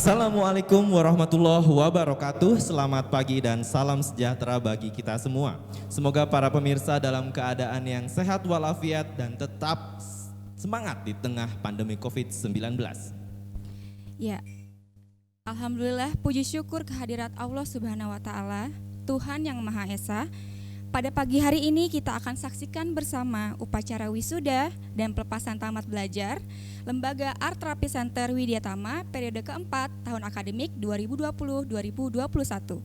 Assalamualaikum warahmatullahi wabarakatuh. Selamat pagi dan salam sejahtera bagi kita semua. Semoga para pemirsa dalam keadaan yang sehat walafiat dan tetap semangat di tengah pandemi COVID-19. Ya, alhamdulillah, puji syukur kehadirat Allah Subhanahu wa Ta'ala, Tuhan yang Maha Esa. Pada pagi hari ini kita akan saksikan bersama upacara wisuda dan pelepasan tamat belajar Lembaga Art Therapy Center Widya Tama periode keempat tahun akademik 2020-2021.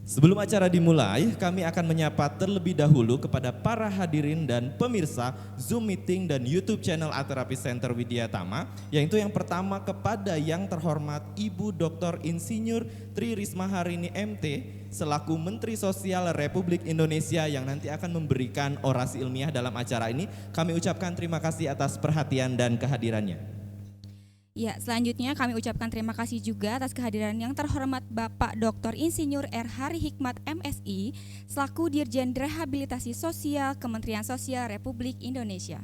Sebelum acara dimulai, kami akan menyapa terlebih dahulu kepada para hadirin dan pemirsa Zoom meeting dan YouTube channel Art Therapy Center Widya Tama, yaitu yang pertama kepada yang terhormat Ibu Dr. Insinyur Tri Risma Harini MT selaku Menteri Sosial Republik Indonesia yang nanti akan memberikan orasi ilmiah dalam acara ini. Kami ucapkan terima kasih atas perhatian dan kehadirannya. Ya, selanjutnya kami ucapkan terima kasih juga atas kehadiran yang terhormat Bapak Dr. Insinyur R. Hari Hikmat MSI selaku Dirjen Rehabilitasi Sosial Kementerian Sosial Republik Indonesia.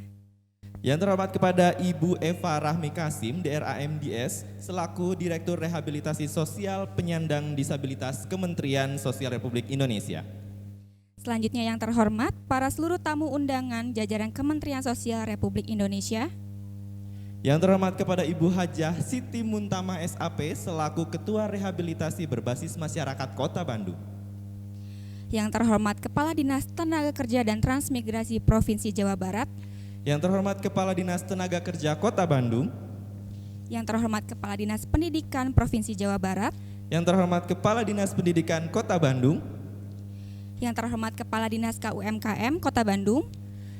Yang terhormat kepada Ibu Eva Rahmi Kasim, DRAMDS, selaku Direktur Rehabilitasi Sosial Penyandang Disabilitas Kementerian Sosial Republik Indonesia. Selanjutnya yang terhormat para seluruh tamu undangan jajaran Kementerian Sosial Republik Indonesia. Yang terhormat kepada Ibu Hajah Siti Muntama SAP selaku Ketua Rehabilitasi Berbasis Masyarakat Kota Bandung. Yang terhormat Kepala Dinas Tenaga Kerja dan Transmigrasi Provinsi Jawa Barat. Yang terhormat Kepala Dinas Tenaga Kerja Kota Bandung. Yang terhormat Kepala Dinas Pendidikan Provinsi Jawa Barat. Yang terhormat Kepala Dinas Pendidikan Kota Bandung. Yang terhormat Kepala Dinas KUMKM Kota Bandung.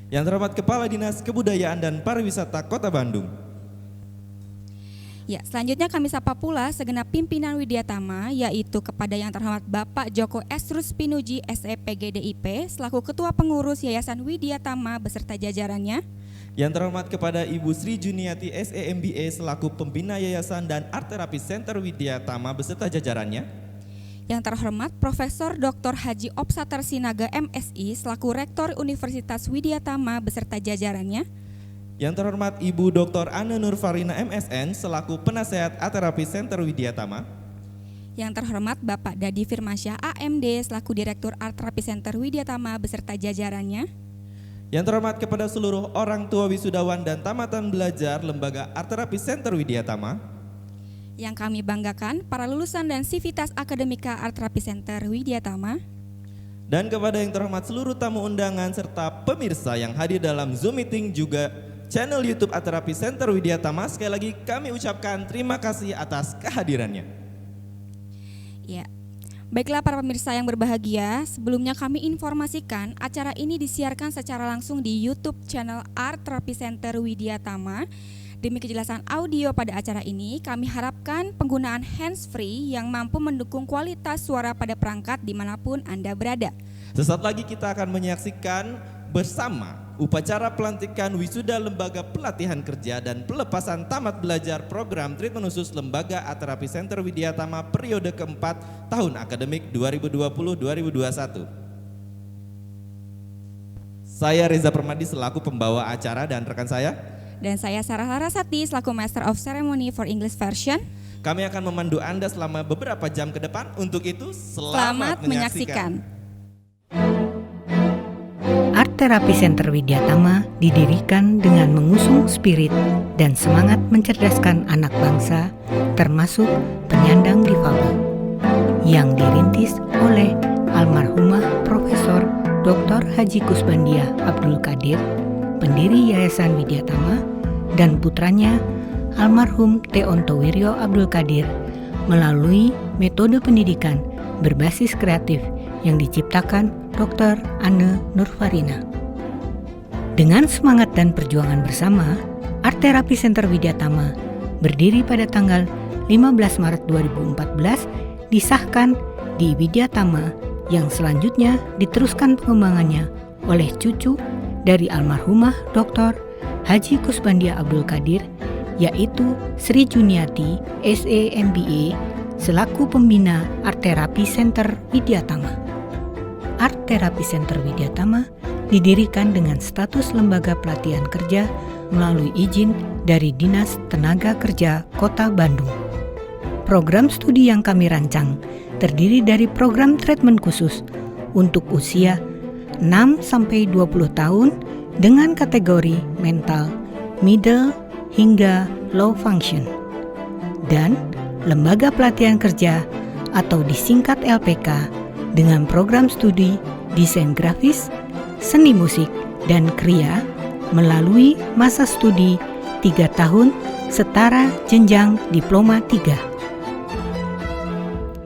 Yang terhormat Kepala Dinas Kebudayaan dan Pariwisata Kota Bandung. Ya, selanjutnya kami sapa pula segenap pimpinan Widya Tama, yaitu kepada yang terhormat Bapak Joko Estrus Pinuji SEPGDIP selaku Ketua Pengurus Yayasan Widya Tama beserta jajarannya. Yang terhormat kepada Ibu Sri Juniati SEMBA selaku Pembina Yayasan dan Art Therapy Center Widya Tama beserta jajarannya. Yang terhormat Profesor Dr. Haji Opsater Sinaga MSI selaku Rektor Universitas Widya Tama beserta jajarannya. Yang terhormat Ibu Dr. Anne Nurfarina MSN selaku Penasehat Art Therapy Center Widya Tama. Yang terhormat Bapak Dadi Firmansyah AMD selaku Direktur Art Therapy Center Widya Tama beserta jajarannya. Yang terhormat kepada seluruh orang tua wisudawan dan tamatan belajar Lembaga Art Therapy Center Widya Tama. Yang kami banggakan para lulusan dan Sivitas Akademika Art Therapy Center Widya Tama. Dan kepada yang terhormat seluruh tamu undangan serta pemirsa yang hadir dalam Zoom meeting juga channel YouTube Art Therapy Center Widya Tama, sekali lagi kami ucapkan terima kasih atas kehadirannya. Ya, baiklah para pemirsa yang berbahagia, sebelumnya kami informasikan acara ini disiarkan secara langsung di YouTube channel Art Therapy Center Widya Tama. Demi kejelasan audio pada acara ini, kami harapkan penggunaan hands-free yang mampu mendukung kualitas suara pada perangkat dimanapun Anda berada. Sesaat lagi kita akan menyaksikan bersama upacara pelantikan wisuda Lembaga Pelatihan Kerja dan Pelepasan Tamat Belajar Program Treatment Khusus Lembaga Art Therapy Center Widya Tama periode keempat tahun akademik 2020-2021. Saya Reza Permadi selaku pembawa acara dan rekan saya. Dan saya Sarah Larasati selaku Master of Ceremony for English Version. Kami akan memandu Anda selama beberapa jam ke depan. Untuk itu selamat menyaksikan. Art Therapy Center Widya Tama didirikan dengan mengusung spirit dan semangat mencerdaskan anak bangsa, termasuk penyandang difabel, yang dirintis oleh almarhumah Profesor Dr. Haji Kusbandia Abdul Qadir, pendiri Yayasan Widya Tama, dan putranya almarhum Teonto Wiryo Abdul Qadir melalui metode pendidikan berbasis kreatif yang diciptakan Dr. Anne Nurfarina. Dengan semangat dan perjuangan bersama, Art Therapy Center Widya Tama berdiri pada tanggal 15 Maret 2014 disahkan di Widya Tama yang selanjutnya diteruskan pengembangannya oleh cucu dari almarhumah Dr. Haji Kusbandia Abdul Qadir, yaitu Sri Juniati SEMBA selaku pembina Art Therapy Center Widya Tama. Art Therapy Center Widya Tama didirikan dengan status lembaga pelatihan kerja melalui izin dari Dinas Tenaga Kerja Kota Bandung. Program studi yang kami rancang terdiri dari program treatment khusus untuk usia 6-20 tahun dengan kategori mental, middle, hingga low function. Dan lembaga pelatihan kerja atau disingkat LPK dengan program studi desain grafis, seni musik, dan kriya melalui masa studi 3 tahun setara jenjang diploma 3.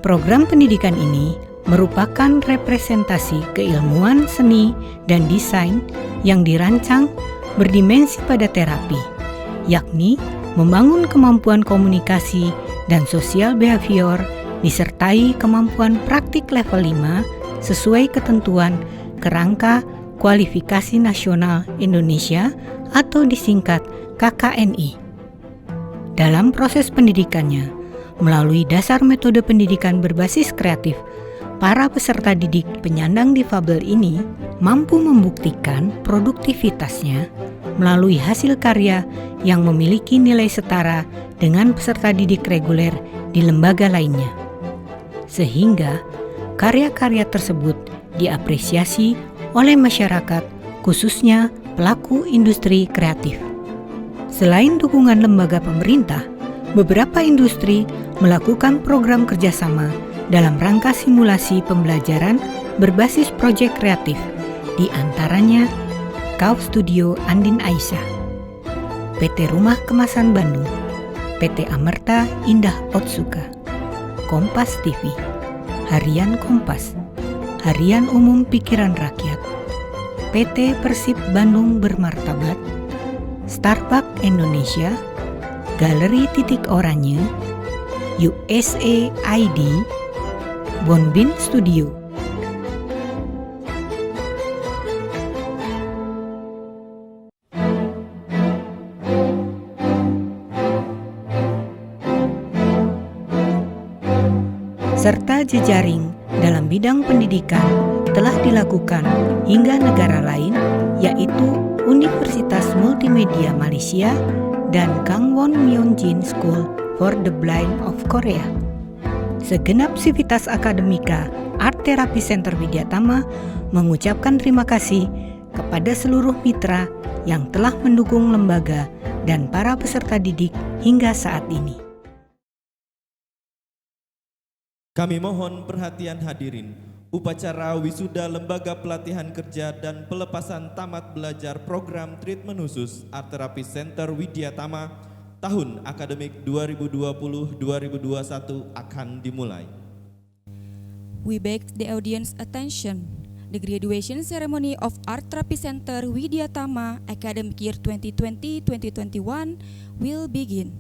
Program pendidikan ini merupakan representasi keilmuan seni dan desain yang dirancang berdimensi pada terapi, yakni membangun kemampuan komunikasi dan sosial behavior disertai kemampuan praktik level 5 sesuai ketentuan Kerangka Kualifikasi Nasional Indonesia atau disingkat KKNI. Dalam proses pendidikannya, melalui dasar metode pendidikan berbasis kreatif, para peserta didik penyandang difabel ini mampu membuktikan produktivitasnya melalui hasil karya yang memiliki nilai setara dengan peserta didik reguler di lembaga lainnya. Sehingga karya-karya tersebut diapresiasi oleh masyarakat, khususnya pelaku industri kreatif. Selain dukungan lembaga pemerintah, beberapa industri melakukan program kerjasama dalam rangka simulasi pembelajaran berbasis proyek kreatif, di antaranya Kauf Studio Andin Aisyah, PT Rumah Kemasan Bandung, PT Amerta Indah Otsuka, Kompas TV, Harian Kompas, Harian Umum Pikiran Rakyat, PT Persib Bandung Bermartabat, Starbucks Indonesia, Galeri Titik Oranye, USAID, Bonbin Studio. Serta jejaring dalam bidang pendidikan telah dilakukan hingga negara lain, yaitu Universitas Multimedia Malaysia dan Gangwon Myeonjin School for the Blind of Korea. Segenap sivitas akademika Art Therapy Center Widyatama mengucapkan terima kasih kepada seluruh mitra yang telah mendukung lembaga dan para peserta didik hingga saat ini. Kami mohon perhatian hadirin. Upacara wisuda Lembaga Pelatihan Kerja dan Pelepasan Tamat Belajar Program Treatment Khusus Art Therapy Center Widyatama tahun akademik 2020-2021 akan dimulai. We beg the audience attention. The graduation ceremony of Art Therapy Center Widyatama academic year 2020-2021 will begin.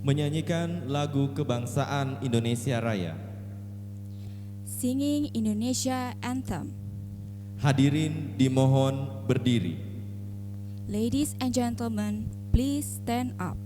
menyanyikan lagu kebangsaan Indonesia Raya. Singing Indonesia Anthem. Hadirin dimohon berdiri. Ladies and gentlemen, please stand up.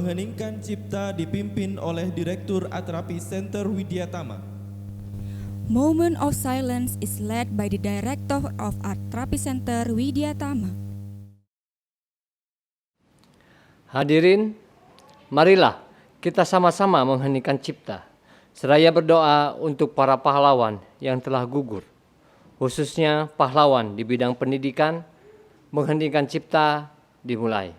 Mengheningkan Cipta dipimpin oleh Direktur Art Terapi Center Widyatama. Moment of Silence is led by the Director of Art Therapy Center Widyatama. Hadirin, marilah kita sama-sama mengheningkan cipta, seraya berdoa untuk para pahlawan yang telah gugur, khususnya pahlawan di bidang pendidikan. Mengheningkan cipta dimulai.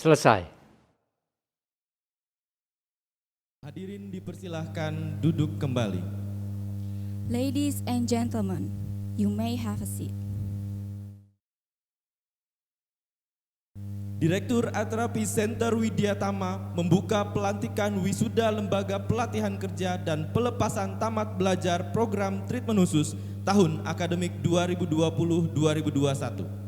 Selesai. Hadirin dipersilahkan duduk kembali. Ladies and gentlemen, you may have a seat. Direktur Art Therapy Center Widyatama membuka pelantikan wisuda Lembaga Pelatihan Kerja dan Pelepasan Tamat Belajar Program Treatment Khusus tahun akademik 2020-2021.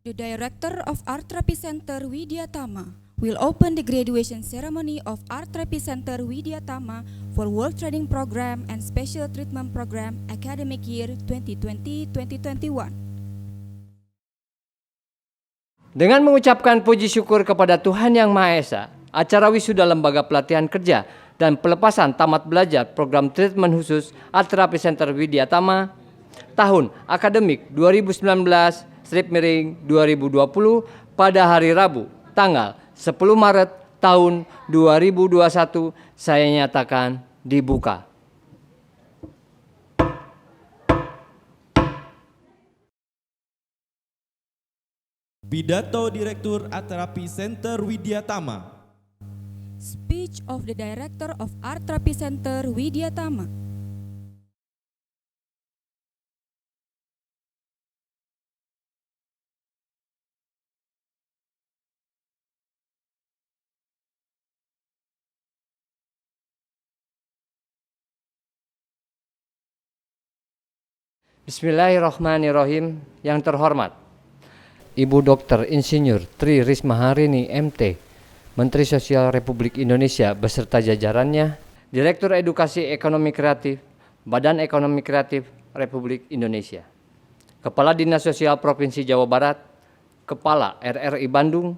The Director of Art Therapy Center Widyatama will open the graduation ceremony of Art Therapy Center Widyatama for World Training Program and Special Treatment Program Academic Year 2020-2021. Dengan mengucapkan puji syukur kepada Tuhan Yang Maha Esa, acara wisuda Lembaga Pelatihan Kerja dan Pelepasan Tamat Belajar Program Treatment Khusus Art Therapy Center Widyatama tahun akademik 2019/2020 pada hari Rabu tanggal 10 Maret tahun 2021 saya nyatakan dibuka. Pidato Direktur Art Therapy Center Widyatama. Speech of the Director of Art Therapy Center Widyatama. Bismillahirrahmanirrahim. Yang terhormat Ibu Dr. Insinyur Tri Risma Harini MT, Menteri Sosial Republik Indonesia beserta jajarannya, Direktur Edukasi Ekonomi Kreatif, Badan Ekonomi Kreatif Republik Indonesia, Kepala Dinas Sosial Provinsi Jawa Barat, Kepala RRI Bandung,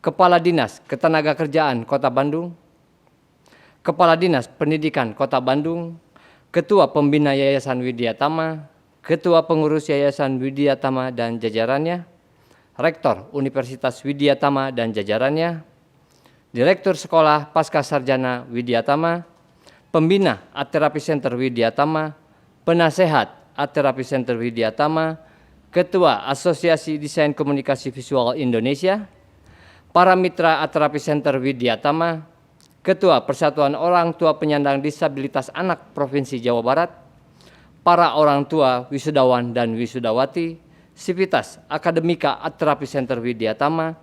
Kepala Dinas Ketenagakerjaan Kota Bandung, Kepala Dinas Pendidikan Kota Bandung, Ketua Pembina Yayasan Widyatama, Ketua Pengurus Yayasan Widyatama dan jajarannya, Rektor Universitas Widyatama dan jajarannya, Direktur Sekolah Pascasarjana Widyatama, Pembina Art Therapy Center Widyatama, Penasehat Art Therapy Center Widyatama, Ketua Asosiasi Desain Komunikasi Visual Indonesia, para mitra Art Therapy Center Widyatama, Ketua Persatuan Orang Tua Penyandang Disabilitas Anak Provinsi Jawa Barat, para orang tua wisudawan dan wisudawati, Sivitas Akademika Art Therapy Center Widyatama,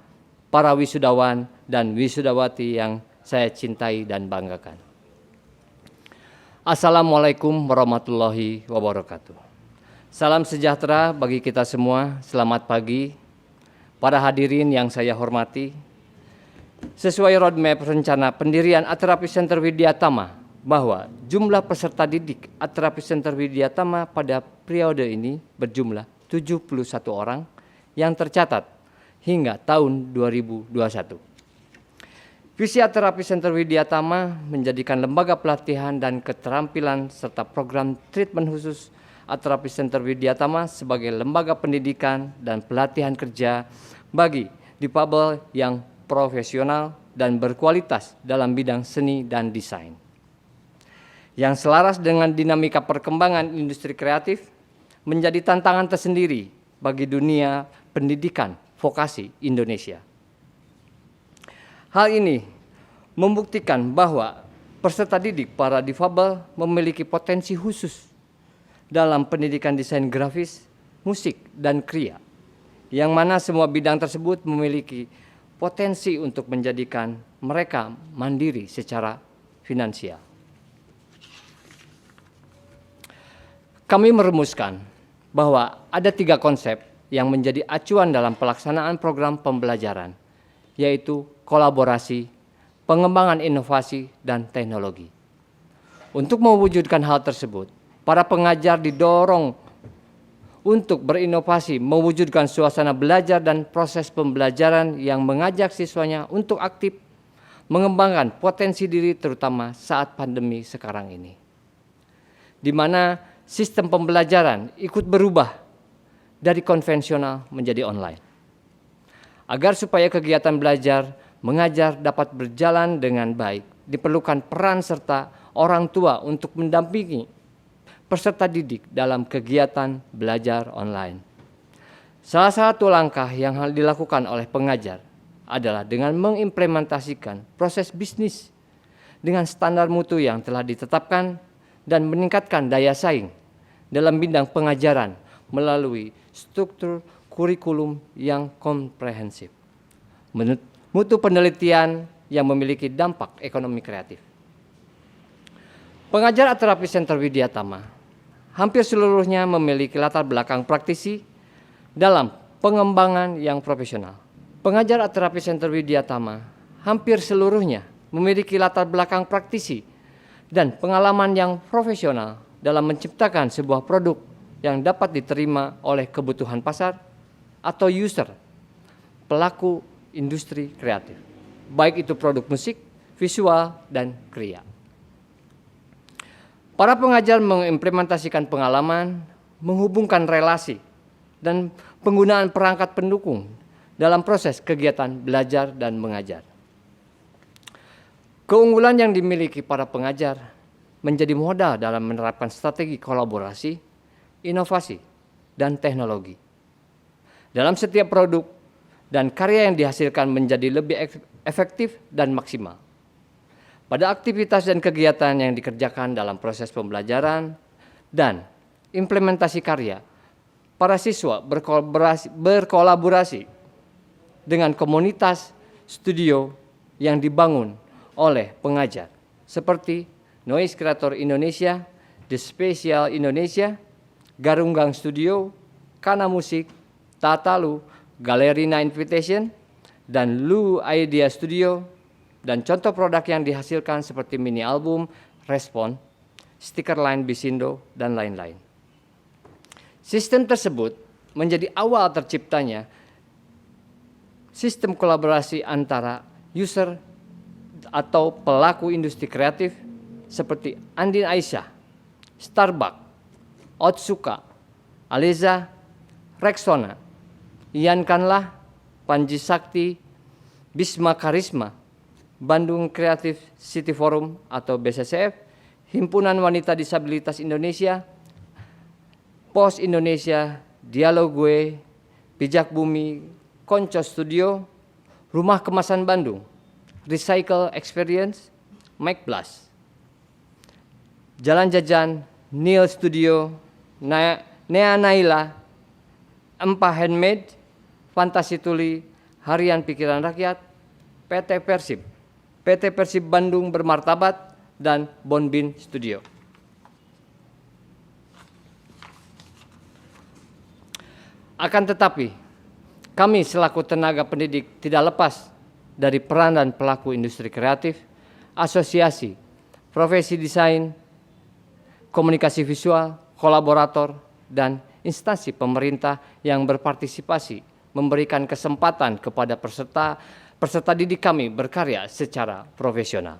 para wisudawan dan wisudawati yang saya cintai dan banggakan. Assalamualaikum warahmatullahi wabarakatuh. Salam sejahtera bagi kita semua, selamat pagi. Para hadirin yang saya hormati, sesuai roadmap rencana pendirian Art Therapy Center Widyatama, bahwa jumlah peserta didik Art Therapy Center Widyatama pada periode ini berjumlah 71 orang yang tercatat hingga tahun 2021. Visi Art Therapy Center Widyatama menjadikan lembaga pelatihan dan keterampilan serta program treatment khusus Art Therapy Center Widyatama sebagai lembaga pendidikan dan pelatihan kerja bagi difabel yang profesional dan berkualitas dalam bidang seni dan desain, yang selaras dengan dinamika perkembangan industri kreatif, menjadi tantangan tersendiri bagi dunia pendidikan vokasi Indonesia. Hal ini membuktikan bahwa peserta didik para difabel memiliki potensi khusus dalam pendidikan desain grafis, musik, dan kriya, yang mana semua bidang tersebut memiliki potensi untuk menjadikan mereka mandiri secara finansial. Kami merumuskan bahwa ada 3 konsep yang menjadi acuan dalam pelaksanaan program pembelajaran, yaitu kolaborasi, pengembangan inovasi, dan teknologi. Untuk mewujudkan hal tersebut, para pengajar didorong untuk berinovasi, mewujudkan suasana belajar dan proses pembelajaran yang mengajak siswanya untuk aktif mengembangkan potensi diri, terutama saat pandemi sekarang ini, di mana sistem pembelajaran ikut berubah dari konvensional menjadi online. Agar supaya kegiatan belajar mengajar dapat berjalan dengan baik, diperlukan peran serta orang tua untuk mendampingi peserta didik dalam kegiatan belajar online. Salah satu langkah yang harus dilakukan oleh pengajar adalah dengan mengimplementasikan proses bisnis dengan standar mutu yang telah ditetapkan dan meningkatkan daya saing dalam bidang pengajaran melalui struktur kurikulum yang komprehensif, mutu penelitian yang memiliki dampak ekonomi kreatif. Pengajar Art Therapy Center Widyatama hampir seluruhnya memiliki latar belakang praktisi dalam pengembangan yang profesional. Pengajar Art Therapy Center Widyatama hampir seluruhnya memiliki latar belakang praktisi dan pengalaman yang profesional dalam menciptakan sebuah produk yang dapat diterima oleh kebutuhan pasar atau user, pelaku industri kreatif, baik itu produk musik, visual, dan kriya. Para pengajar mengimplementasikan pengalaman, menghubungkan relasi, dan penggunaan perangkat pendukung dalam proses kegiatan belajar dan mengajar. Keunggulan yang dimiliki para pengajar menjadi modal dalam menerapkan strategi kolaborasi, inovasi, dan teknologi. Dalam setiap produk dan karya yang dihasilkan menjadi lebih efektif dan maksimal. Pada aktivitas dan kegiatan yang dikerjakan dalam proses pembelajaran dan implementasi karya, para siswa berkolaborasi dengan komunitas studio yang dibangun oleh pengajar, seperti Noise Creator Indonesia, The Spatial Indonesia, Garunggang Studio, Kana Musik, Tatalu, Galerina Invitation, dan Lu Idea Studio, dan contoh produk yang dihasilkan seperti mini album, Respon, stiker line Bisindo, dan lain-lain. Sistem tersebut menjadi awal terciptanya sistem kolaborasi antara user atau pelaku industri kreatif seperti Andin Aisyah, Starbucks, Otsuka, Aleza, Rexona, Ian Kanlah, Panji Sakti, Bisma Karisma, Bandung Creative City Forum atau BCCF, Himpunan Wanita Disabilitas Indonesia, Pos Indonesia, Dialogue, Pijak Bumi, Konco Studio, Rumah Kemasan Bandung, Recycle Experience, Mike Blast, Jalan Jajan, Neil Studio, Nea Naila, Empa Handmade, Fantasi Tuli, Harian Pikiran Rakyat, PT Persib Bandung Bermartabat, dan Bonbin Studio. Akan tetapi, kami selaku tenaga pendidik tidak lepas dari peranan pelaku industri kreatif, asosiasi, profesi desain, komunikasi visual, kolaborator, dan instansi pemerintah yang berpartisipasi memberikan kesempatan kepada peserta didik kami berkarya secara profesional.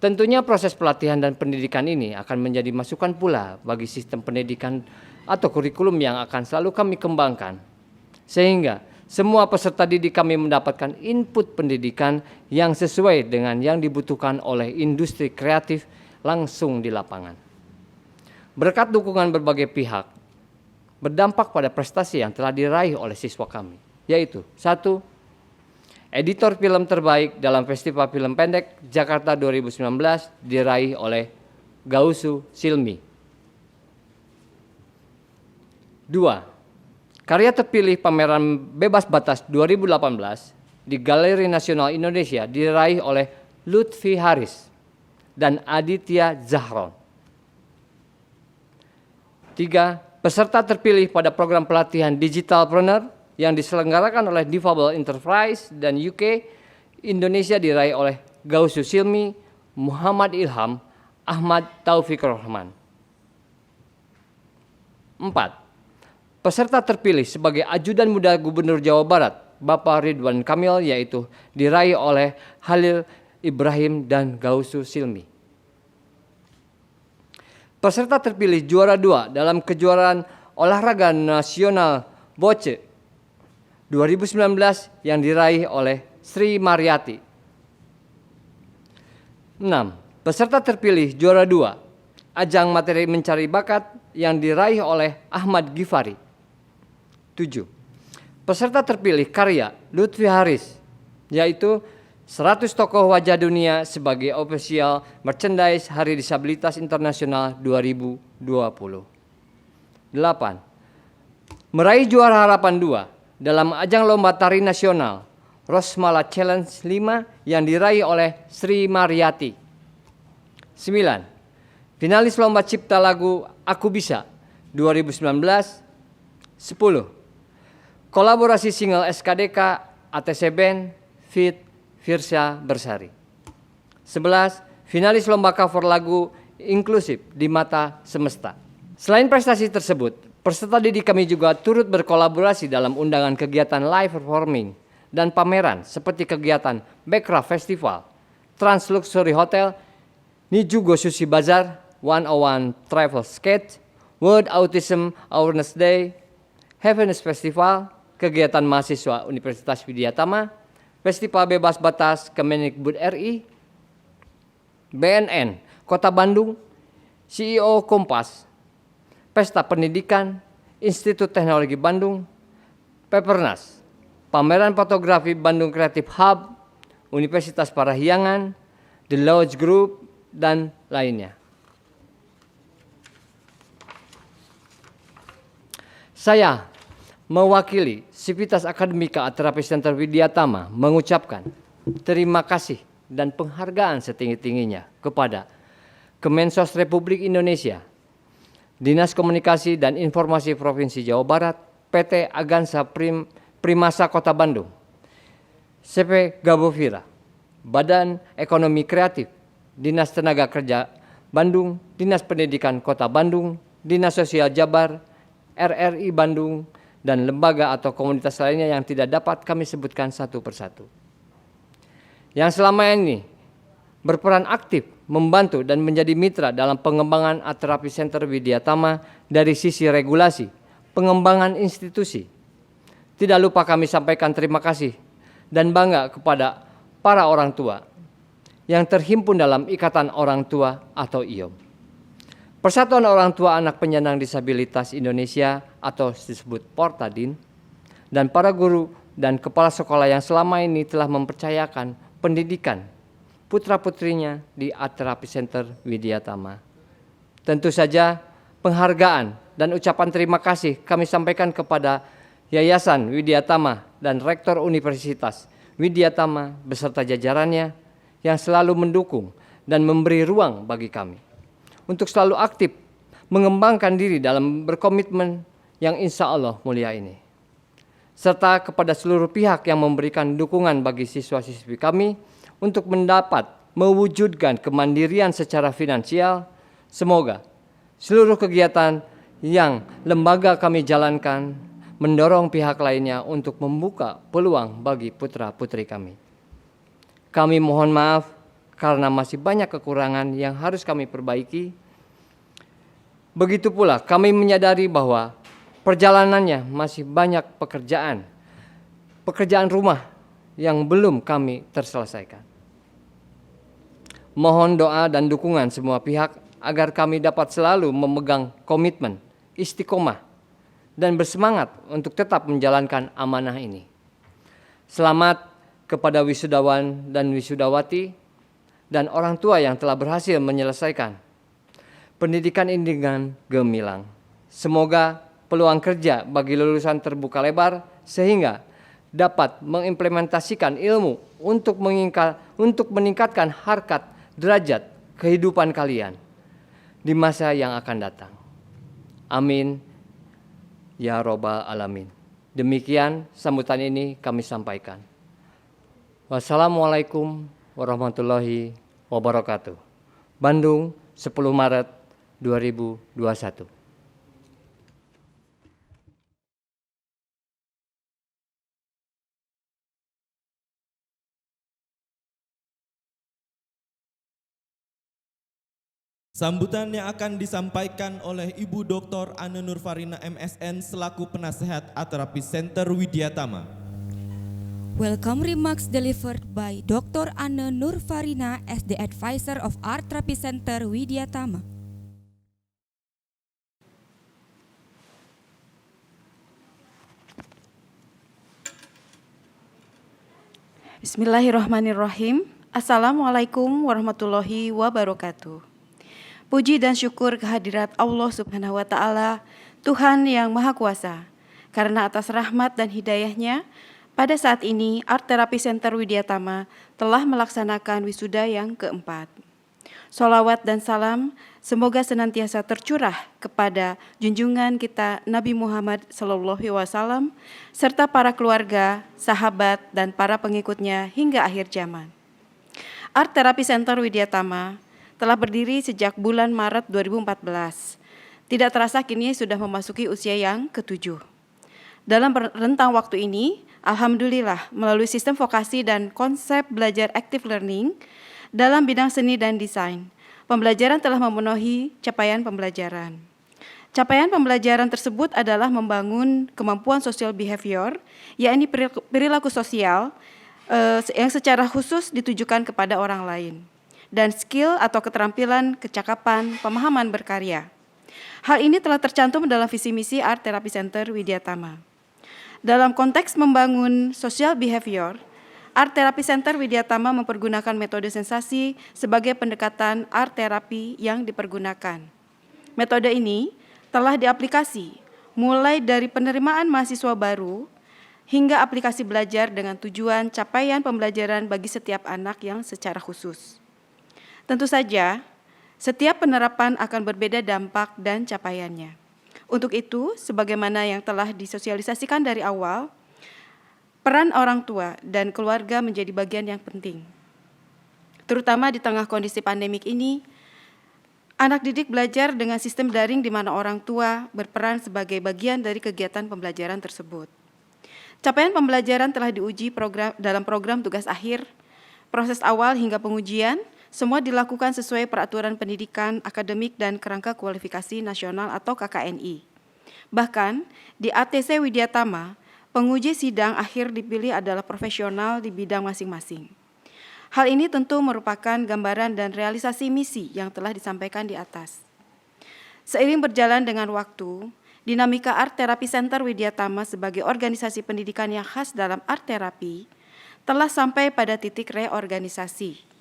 Tentunya proses pelatihan dan pendidikan ini akan menjadi masukan pula bagi sistem pendidikan atau kurikulum yang akan selalu kami kembangkan, sehingga semua peserta didik kami mendapatkan input pendidikan yang sesuai dengan yang dibutuhkan oleh industri kreatif langsung di lapangan. Berkat dukungan berbagai pihak, berdampak pada prestasi yang telah diraih oleh siswa kami, yaitu 1. Editor film terbaik dalam Festival Film Pendek Jakarta 2019 diraih oleh Gausu Silmi. 2. Karya terpilih pameran Bebas Batas 2018 di Galeri Nasional Indonesia diraih oleh Lutfi Haris dan Aditya Zahron. 3. Peserta terpilih pada program pelatihan Digitalpreneur yang diselenggarakan oleh Difabel Enterprise dan UK Indonesia diraih oleh Gausu Silmi, Muhammad Ilham, Ahmad Taufik Rahman. 4. Peserta terpilih sebagai ajudan muda Gubernur Jawa Barat, Bapak Ridwan Kamil, yaitu diraih oleh Halil Ibrahim dan Gausu Silmi. Peserta terpilih juara 2 dalam kejuaraan olahraga nasional Boce 2019 yang diraih oleh Sri Mariati. 6. Peserta terpilih juara 2 ajang materi mencari bakat yang diraih oleh Ahmad Gifari. 7. Peserta terpilih karya Lutfi Haris, yaitu 100 tokoh wajah dunia sebagai official merchandise Hari Disabilitas Internasional 2020. 8. Meraih juara harapan 2 dalam ajang lomba tari nasional Rosmala Challenge 5 yang diraih oleh Sri Mariati. 9. Finalis lomba cipta lagu Aku Bisa 2019. 10. Kolaborasi single SKDK ATC Band feat. Firsya Bersari. 11. Finalis lomba cover lagu Inklusif di Mata Semesta. Selain prestasi tersebut, peserta didik kami juga turut berkolaborasi dalam undangan kegiatan live performing dan pameran seperti kegiatan Backcraft Festival, Trans Luxury Hotel, Nijugo Sushi Bazaar, 101 Travel Skate, World Autism Awareness Day, Happiness Festival, kegiatan mahasiswa Universitas Widya Tama, Festival Bebas Batas Kemendikbud RI, BNN Kota Bandung, CEO Kompas, Pesta Pendidikan, Institut Teknologi Bandung, Pepernas, Pameran Fotografi Bandung Creative Hub, Universitas Parahyangan, The Lodge Group, dan lainnya. Saya mewakili Sivitas Akademika Terapi Center Widya Tama mengucapkan terima kasih dan penghargaan setinggi-tingginya kepada Kemensos Republik Indonesia, Dinas Komunikasi dan Informasi Provinsi Jawa Barat, PT Agansa Primasa Kota Bandung, CP Gabovira, Badan Ekonomi Kreatif, Dinas Tenaga Kerja Bandung, Dinas Pendidikan Kota Bandung, Dinas Sosial Jabar, RRI Bandung, dan lembaga atau komunitas lainnya yang tidak dapat kami sebutkan satu persatu. Yang selama ini berperan aktif membantu dan menjadi mitra dalam pengembangan Art Therapy Center Widya Tama dari sisi regulasi, pengembangan institusi. Tidak lupa kami sampaikan terima kasih dan bangga kepada para orang tua yang terhimpun dalam Ikatan Orang Tua atau IOM. Persatuan Orang Tua Anak Penyandang Disabilitas Indonesia atau disebut Portadin, dan para guru dan kepala sekolah yang selama ini telah mempercayakan pendidikan putra-putrinya di Art Therapy Center Widya Tama. Tentu saja penghargaan dan ucapan terima kasih kami sampaikan kepada Yayasan Widya Tama dan Rektor Universitas Widya Tama beserta jajarannya yang selalu mendukung dan memberi ruang bagi kami untuk selalu aktif mengembangkan diri dalam berkomitmen yang insya Allah mulia ini. Serta kepada seluruh pihak yang memberikan dukungan bagi siswa-siswi kami untuk mendapat mewujudkan kemandirian secara finansial. Semoga seluruh kegiatan yang lembaga kami jalankan mendorong pihak lainnya untuk membuka peluang bagi putra-putri kami. Kami mohon maaf karena masih banyak kekurangan yang harus kami perbaiki. Begitu pula kami menyadari bahwa perjalanannya masih banyak pekerjaan rumah yang belum kami terselesaikan. Mohon doa dan dukungan semua pihak agar kami dapat selalu memegang komitmen, istiqomah, dan bersemangat untuk tetap menjalankan amanah ini. Selamat kepada wisudawan dan wisudawati dan orang tua yang telah berhasil menyelesaikan pendidikan ini dengan gemilang. Semoga peluang kerja bagi lulusan terbuka lebar sehingga dapat mengimplementasikan ilmu untuk meningkatkan harkat derajat kehidupan kalian di masa yang akan datang. Amin ya robbal alamin. Demikian sambutan ini kami sampaikan. Wassalamualaikum warahmatullahi wabarakatuh. Bandung, 10 Maret 2021. Sambutan yang akan disampaikan oleh Ibu Dr. Anne Nurfarina MSN selaku penasehat Art Therapy Center Widya Tama. Welcome remarks delivered by Dr. Anne Nurfarina as the advisor of Art Therapy Center Widya Tama. Bismillahirrahmanirrahim. Assalamualaikum warahmatullahi wabarakatuh. Puji dan syukur kehadirat Allah Subhanahu wa Ta'ala, Tuhan yang Maha Kuasa, karena atas rahmat dan hidayahnya, pada saat ini Art Therapy Center Widya Tama telah melaksanakan wisuda yang keempat. Sholawat dan salam semoga senantiasa tercurah kepada junjungan kita Nabi Muhammad SAW serta para keluarga, sahabat, dan para pengikutnya hingga akhir zaman. Art Therapy Center Widya Tama telah berdiri sejak bulan Maret 2014. Tidak terasa kini sudah memasuki usia yang ke-7. Dalam rentang waktu ini, alhamdulillah melalui sistem vokasi dan konsep belajar active learning dalam bidang seni dan desain, pembelajaran telah memenuhi capaian pembelajaran. Capaian pembelajaran tersebut adalah membangun kemampuan social behavior, yakni perilaku sosial yang secara khusus ditujukan kepada orang lain, dan skill atau keterampilan, kecakapan, pemahaman berkarya. Hal ini telah tercantum dalam visi misi Art Therapy Center Widya Tama. Dalam konteks membangun social behavior, Art Therapy Center Widya Tama mempergunakan metode sensasi sebagai pendekatan art terapi yang dipergunakan. Metode ini telah diaplikasi mulai dari penerimaan mahasiswa baru hingga aplikasi belajar dengan tujuan capaian pembelajaran bagi setiap anak yang secara khusus. Tentu saja, setiap penerapan akan berbeda dampak dan capaiannya. Untuk itu, sebagaimana yang telah disosialisasikan dari awal, peran orang tua dan keluarga menjadi bagian yang penting. Terutama di tengah kondisi pandemik ini, anak didik belajar dengan sistem daring di mana orang tua berperan sebagai bagian dari kegiatan pembelajaran tersebut. Capaian pembelajaran telah diuji dalam program tugas akhir, proses awal hingga pengujian, semua dilakukan sesuai peraturan pendidikan akademik dan kerangka kualifikasi nasional atau KKNI. Bahkan di ATC Widya Tama, penguji sidang akhir dipilih adalah profesional di bidang masing-masing. Hal ini tentu merupakan gambaran dan realisasi misi yang telah disampaikan di atas. Seiring berjalan dengan waktu, dinamika Art Therapy Center Widya Tama sebagai organisasi pendidikan yang khas dalam art terapi telah sampai pada titik reorganisasi.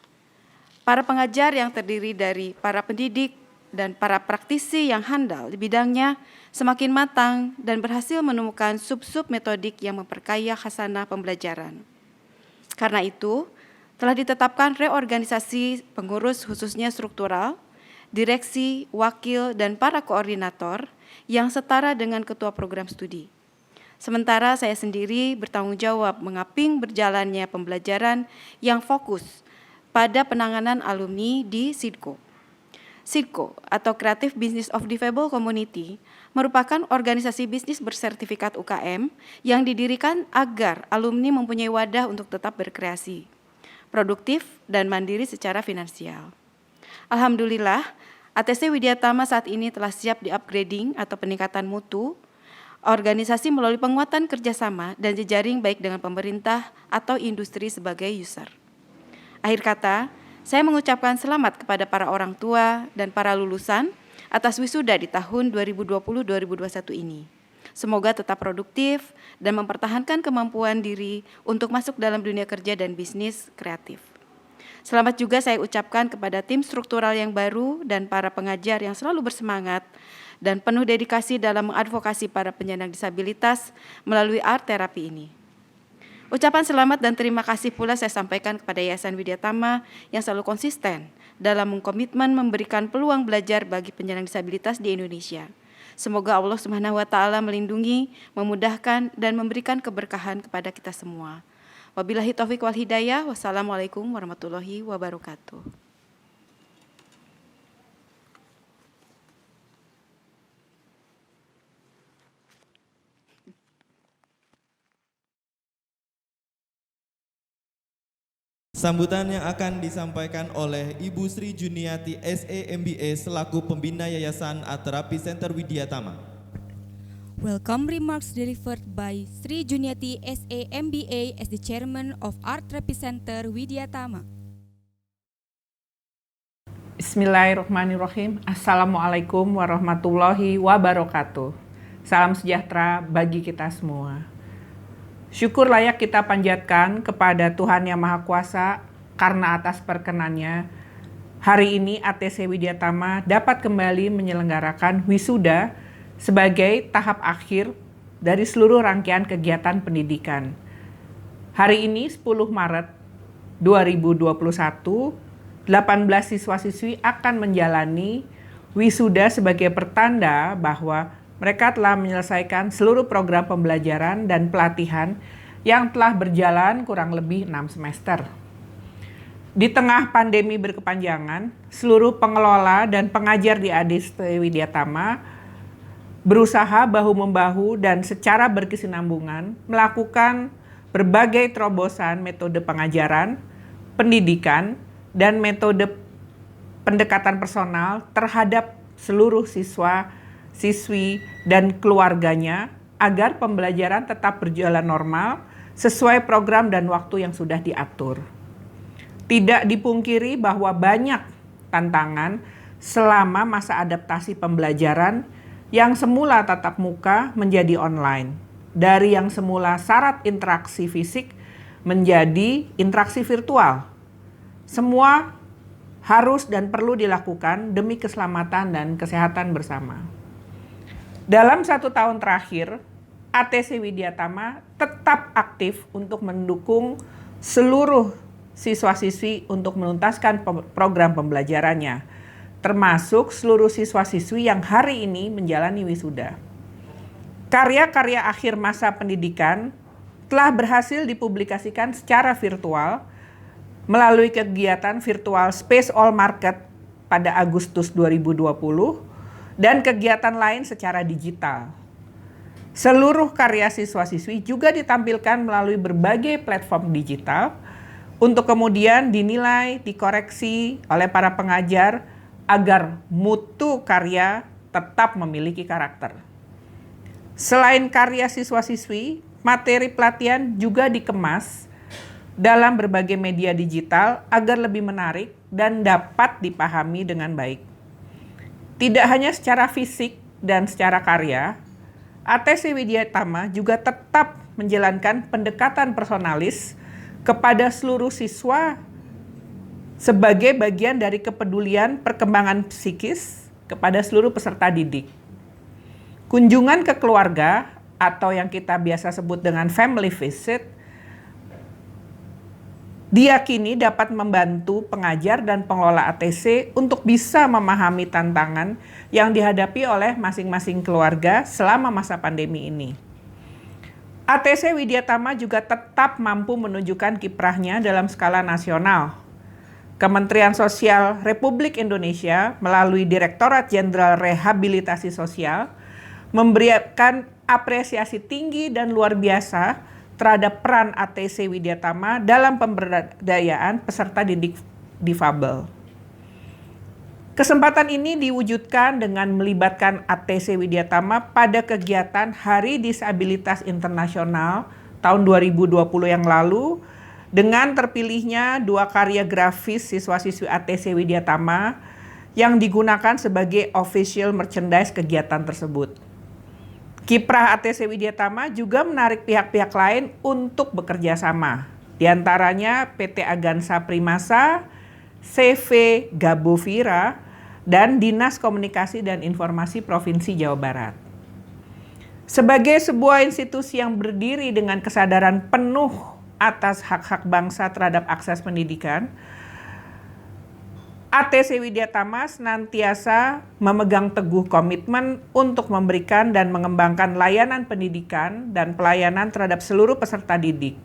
Para pengajar yang terdiri dari para pendidik, dan para praktisi yang handal di bidangnya semakin matang dan berhasil menemukan sub-sub metodik yang memperkaya khasanah pembelajaran. Karena itu, telah ditetapkan reorganisasi pengurus khususnya struktural, direksi, wakil, dan para koordinator yang setara dengan ketua program studi. Sementara saya sendiri bertanggung jawab mengaping berjalannya pembelajaran yang fokus pada penanganan alumni di SIDCO. SIDCO atau Creative Business of Difabel Community merupakan organisasi bisnis bersertifikat UKM yang didirikan agar alumni mempunyai wadah untuk tetap berkreasi, produktif, dan mandiri secara finansial. Alhamdulillah, ATC Widya Tama saat ini telah siap di-upgrading atau peningkatan mutu organisasi melalui penguatan kerjasama dan jejaring baik dengan pemerintah atau industri sebagai user. Akhir kata, saya mengucapkan selamat kepada para orang tua dan para lulusan atas wisuda di tahun 2020-2021 ini. Semoga tetap produktif dan mempertahankan kemampuan diri untuk masuk dalam dunia kerja dan bisnis kreatif. Selamat juga saya ucapkan kepada tim struktural yang baru dan para pengajar yang selalu bersemangat dan penuh dedikasi dalam mengadvokasi para penyandang disabilitas melalui art terapi ini. Ucapan selamat dan terima kasih pula saya sampaikan kepada Yayasan Widya Tama yang selalu konsisten dalam mengkomitmen memberikan peluang belajar bagi penyandang disabilitas di Indonesia. Semoga Allah Subhanahu wa taala melindungi, memudahkan dan memberikan keberkahan kepada kita semua. Wabillahi taufiq wal hidayah. Wassalamualaikum warahmatullahi wabarakatuh. Sambutan yang akan disampaikan oleh Ibu Sri Juniati SE MBA selaku pembina Yayasan Art Therapy Center Widya Tama. Welcome remarks delivered by Sri Juniati SE MBA as the Chairman of Art Therapy Center Widya Tama. Bismillahirrahmanirrahim. Assalamualaikum warahmatullahi wabarakatuh. Salam sejahtera bagi kita semua. Syukur layak kita panjatkan kepada Tuhan Yang Maha Kuasa karena atas perkenannya hari ini ATC Widya Tama dapat kembali menyelenggarakan wisuda sebagai tahap akhir dari seluruh rangkaian kegiatan pendidikan. Hari ini 10 Maret 2021, 18 siswa-siswi akan menjalani wisuda sebagai pertanda bahwa mereka telah menyelesaikan seluruh program pembelajaran dan pelatihan yang telah berjalan kurang lebih 6 semester. Di tengah pandemi berkepanjangan, seluruh pengelola dan pengajar di ATC Widya Tama berusaha bahu-membahu dan secara berkesinambungan melakukan berbagai terobosan metode pengajaran, pendidikan, dan metode pendekatan personal terhadap seluruh siswa, siswi, dan keluarganya agar pembelajaran tetap berjalan normal sesuai program dan waktu yang sudah diatur. Tidak dipungkiri bahwa banyak tantangan selama masa adaptasi pembelajaran yang semula tatap muka menjadi online. Dari yang semula syarat interaksi fisik menjadi interaksi virtual. Semua harus dan perlu dilakukan demi keselamatan dan kesehatan bersama. Dalam 1 tahun terakhir, ATC Widya Tama tetap aktif untuk mendukung seluruh siswa-siswi untuk menuntaskan program pembelajarannya, termasuk seluruh siswa-siswi yang hari ini menjalani wisuda. Karya-karya akhir masa pendidikan telah berhasil dipublikasikan secara virtual melalui kegiatan virtual Space All Market pada Agustus 2020 dan kegiatan lain secara digital. Seluruh karya siswa-siswi juga ditampilkan melalui berbagai platform digital untuk kemudian dinilai, dikoreksi oleh para pengajar agar mutu karya tetap memiliki karakter. Selain karya siswa-siswi, materi pelatihan juga dikemas dalam berbagai media digital agar lebih menarik dan dapat dipahami dengan baik. Tidak hanya secara fisik dan secara karya, ATC Widya Tama juga tetap menjalankan pendekatan personalis kepada seluruh siswa sebagai bagian dari kepedulian perkembangan psikis, kepada seluruh peserta didik. Kunjungan ke keluarga atau yang kita biasa sebut dengan family visit diyakini dapat membantu pengajar dan pengelola ATC untuk bisa memahami tantangan yang dihadapi oleh masing-masing keluarga selama masa pandemi ini. ATC Widyatama juga tetap mampu menunjukkan kiprahnya dalam skala nasional. Kementerian Sosial Republik Indonesia melalui Direktorat Jenderal Rehabilitasi Sosial memberikan apresiasi tinggi dan luar biasa terhadap peran ATC Widyatama dalam pemberdayaan peserta didik difabel. Kesempatan ini diwujudkan dengan melibatkan ATC Widyatama pada kegiatan Hari Disabilitas Internasional tahun 2020 yang lalu dengan terpilihnya 2 karya grafis siswa-siswi ATC Widyatama yang digunakan sebagai official merchandise kegiatan tersebut. Kiprah ATC Widyatama juga menarik pihak-pihak lain untuk bekerja sama, di antaranya PT Agansa Primasa, CV Gabovira, dan Dinas Komunikasi dan Informasi Provinsi Jawa Barat. Sebagai sebuah institusi yang berdiri dengan kesadaran penuh atas hak-hak bangsa terhadap akses pendidikan, ATC Widyatama senantiasa memegang teguh komitmen untuk memberikan dan mengembangkan layanan pendidikan dan pelayanan terhadap seluruh peserta didik.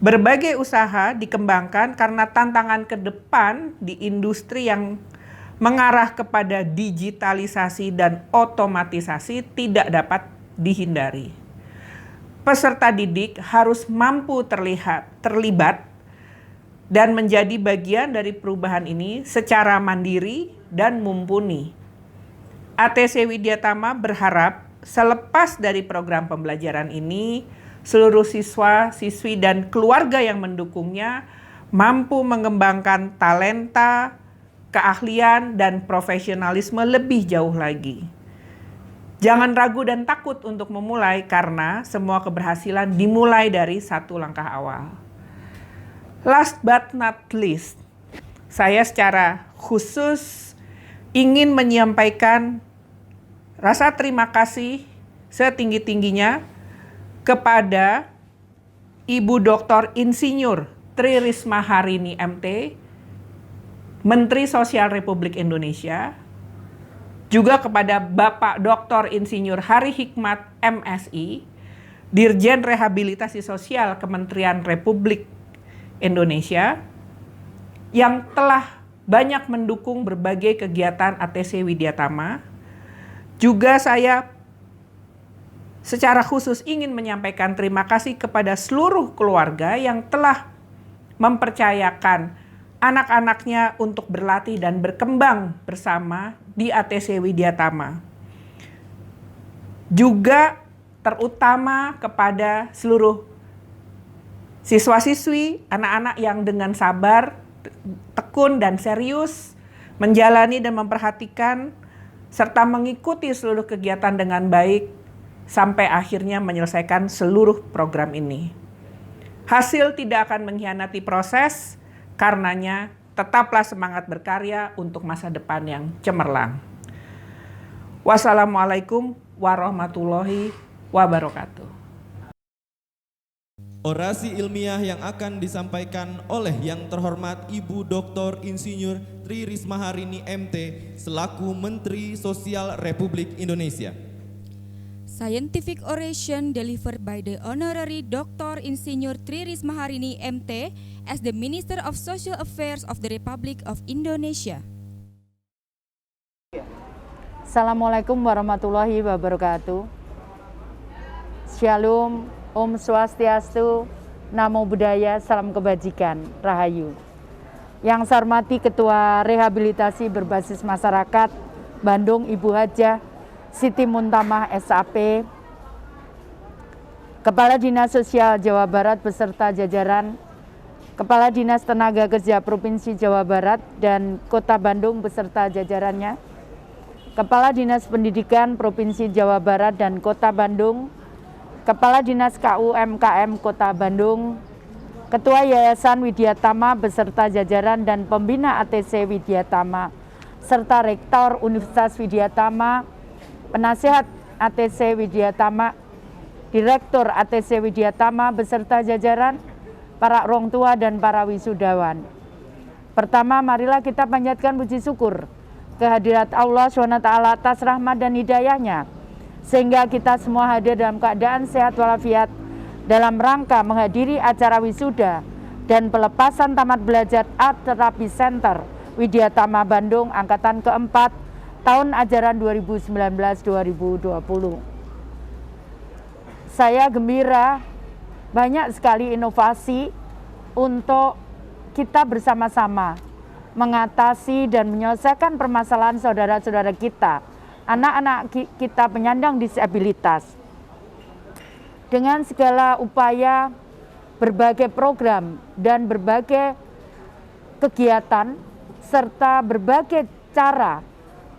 Berbagai usaha dikembangkan karena tantangan ke depan di industri yang mengarah kepada digitalisasi dan otomatisasi tidak dapat dihindari. Peserta didik harus mampu terlibat dan menjadi bagian dari perubahan ini secara mandiri dan mumpuni. ATC Widyatama berharap selepas dari program pembelajaran ini, seluruh siswa, siswi, dan keluarga yang mendukungnya mampu mengembangkan talenta, keahlian, dan profesionalisme lebih jauh lagi. Jangan ragu dan takut untuk memulai karena semua keberhasilan dimulai dari satu langkah awal. Last but not least, saya secara khusus ingin menyampaikan rasa terima kasih setinggi-tingginya kepada Ibu Dr. Insinyur Tri Risma Harini MT, Menteri Sosial Republik Indonesia, juga kepada Bapak Dr. Insinyur Hari Hikmat MSI, Dirjen Rehabilitasi Sosial Kementerian Republik Indonesia, yang telah banyak mendukung berbagai kegiatan ATC Widyatama. Juga saya secara khusus ingin menyampaikan terima kasih kepada seluruh keluarga yang telah mempercayakan anak-anaknya untuk berlatih dan berkembang bersama di ATC Widyatama. Juga terutama kepada seluruh siswa-siswi, anak-anak yang dengan sabar, tekun, dan serius menjalani dan memperhatikan serta mengikuti seluruh kegiatan dengan baik sampai akhirnya menyelesaikan seluruh program ini. Hasil tidak akan mengkhianati proses, karenanya tetaplah semangat berkarya untuk masa depan yang cemerlang. Wassalamualaikum warahmatullahi wabarakatuh. Orasi ilmiah yang akan disampaikan oleh yang terhormat Ibu Dr. Insinyur Tri Risma Harini MT selaku Menteri Sosial Republik Indonesia. Scientific oration delivered by the Honorary Dr. Insinyur Tri Risma Harini MT as the Minister of Social Affairs of the Republic of Indonesia. Assalamualaikum warahmatullahi wabarakatuh. Shalom, Om Swastiastu, Namo Buddhaya, Salam Kebajikan, Rahayu. Yang saya hormati Ketua Rehabilitasi Berbasis Masyarakat Bandung Ibu Hajah Siti Muntamah SAP, Kepala Dinas Sosial Jawa Barat beserta jajaran, Kepala Dinas Tenaga Kerja Provinsi Jawa Barat dan Kota Bandung beserta jajarannya, Kepala Dinas Pendidikan Provinsi Jawa Barat dan Kota Bandung, Kepala Dinas KUMKM Kota Bandung, Ketua Yayasan Widyatama beserta jajaran dan pembina ATC Widyatama, serta Rektor Universitas Widyatama, Penasihat ATC Widyatama, Direktur ATC Widyatama beserta jajaran, para orang tua dan para wisudawan. Pertama, marilah kita panjatkan puji syukur kehadirat Allah SWT atas rahmat dan hidayahnya, sehingga kita semua hadir dalam keadaan sehat walafiat dalam rangka menghadiri acara wisuda dan pelepasan tamat belajar Art Therapy Center Widyatama Bandung angkatan keempat tahun ajaran 2019-2020. Saya gembira banyak sekali inovasi untuk kita bersama-sama mengatasi dan menyelesaikan permasalahan saudara-saudara kita, anak-anak kita penyandang disabilitas. Dengan segala upaya, berbagai program dan berbagai kegiatan serta berbagai cara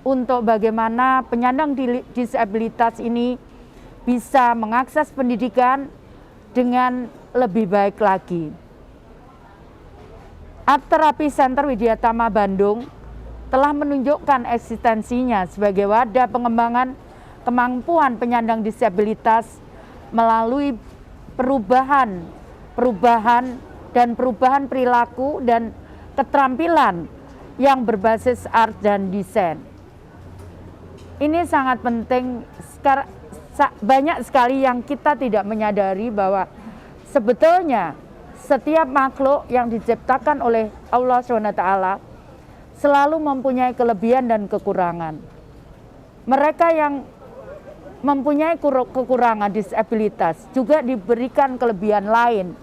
untuk bagaimana penyandang disabilitas ini bisa mengakses pendidikan dengan lebih baik lagi. Art Therapy Center Widyatama Bandung telah menunjukkan eksistensinya sebagai wadah pengembangan kemampuan penyandang disabilitas melalui perubahan perilaku dan keterampilan yang berbasis art dan desain. Ini sangat penting. Banyak sekali yang kita tidak menyadari bahwa sebetulnya setiap makhluk yang diciptakan oleh Allah SWT selalu mempunyai kelebihan dan kekurangan. Mereka yang mempunyai kekurangan disabilitas juga diberikan kelebihan lain.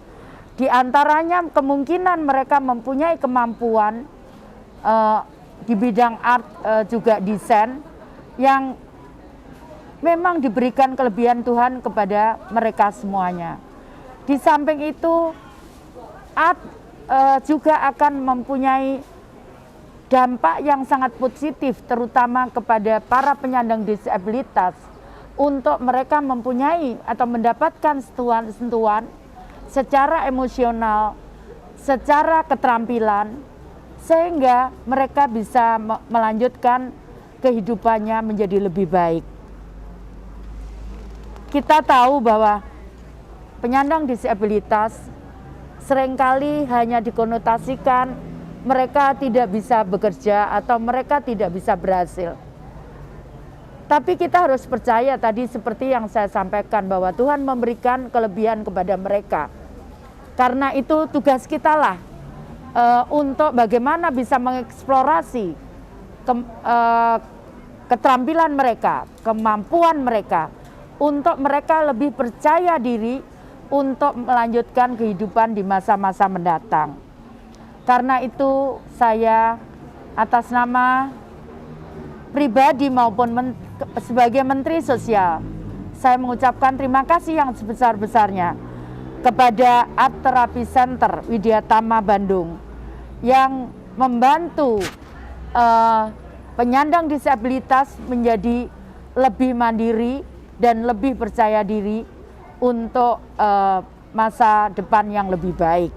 Di antaranya kemungkinan mereka mempunyai kemampuan di bidang art juga desain yang memang diberikan kelebihan Tuhan kepada mereka semuanya. Di samping itu, art juga akan mempunyai dampak yang sangat positif terutama kepada para penyandang disabilitas untuk mereka mempunyai atau mendapatkan sentuhan secara emosional, secara keterampilan, sehingga mereka bisa melanjutkan kehidupannya menjadi lebih baik. Kita tahu bahwa penyandang disabilitas seringkali hanya dikonotasikan mereka tidak bisa bekerja atau mereka tidak bisa berhasil. Tapi kita harus percaya tadi seperti yang saya sampaikan bahwa Tuhan memberikan kelebihan kepada mereka. Karena itu tugas kita lah untuk bagaimana bisa mengeksplorasi keterampilan mereka, kemampuan mereka, untuk mereka lebih percaya diri untuk melanjutkan kehidupan di masa-masa mendatang. Karena itu saya atas nama pribadi maupun sebagai Menteri Sosial, saya mengucapkan terima kasih yang sebesar-besarnya kepada Art Therapy Center Widyatama Bandung yang membantu penyandang disabilitas menjadi lebih mandiri dan lebih percaya diri untuk masa depan yang lebih baik.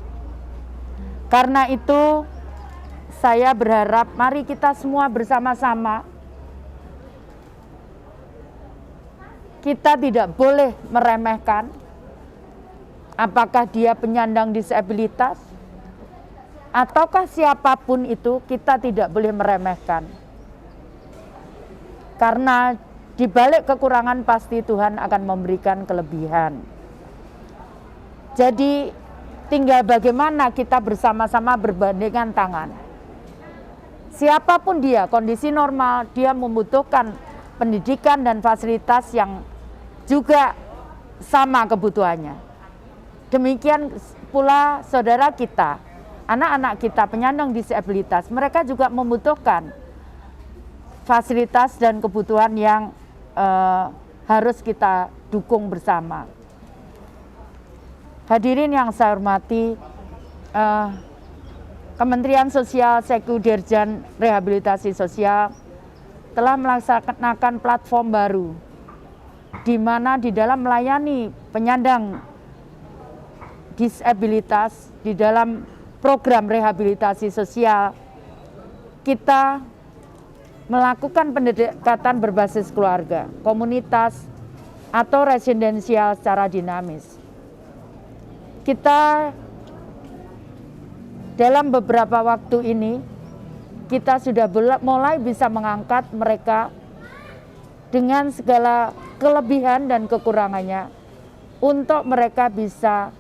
Karena itu saya berharap mari kita semua bersama-sama, kita tidak boleh meremehkan apakah dia penyandang disabilitas ataukah siapapun itu, kita tidak boleh meremehkan. Karena di balik kekurangan pasti Tuhan akan memberikan kelebihan. Jadi tinggal bagaimana kita bersama-sama berbandingan tangan. Siapapun dia, kondisi normal, dia membutuhkan pendidikan dan fasilitas yang juga sama kebutuhannya. Demikian pula saudara kita, anak-anak kita penyandang disabilitas, mereka juga membutuhkan fasilitas dan kebutuhan yang harus kita dukung bersama. Hadirin yang saya hormati, Kementerian Sosial Seku Dirjen Rehabilitasi Sosial telah melaksanakan platform baru, di mana di dalam melayani penyandang disabilitas di dalam program rehabilitasi sosial, kita melakukan pendekatan berbasis keluarga, komunitas, atau residensial secara dinamis. Kita dalam beberapa waktu ini, kita sudah mulai bisa mengangkat mereka dengan segala kelebihan dan kekurangannya untuk mereka bisa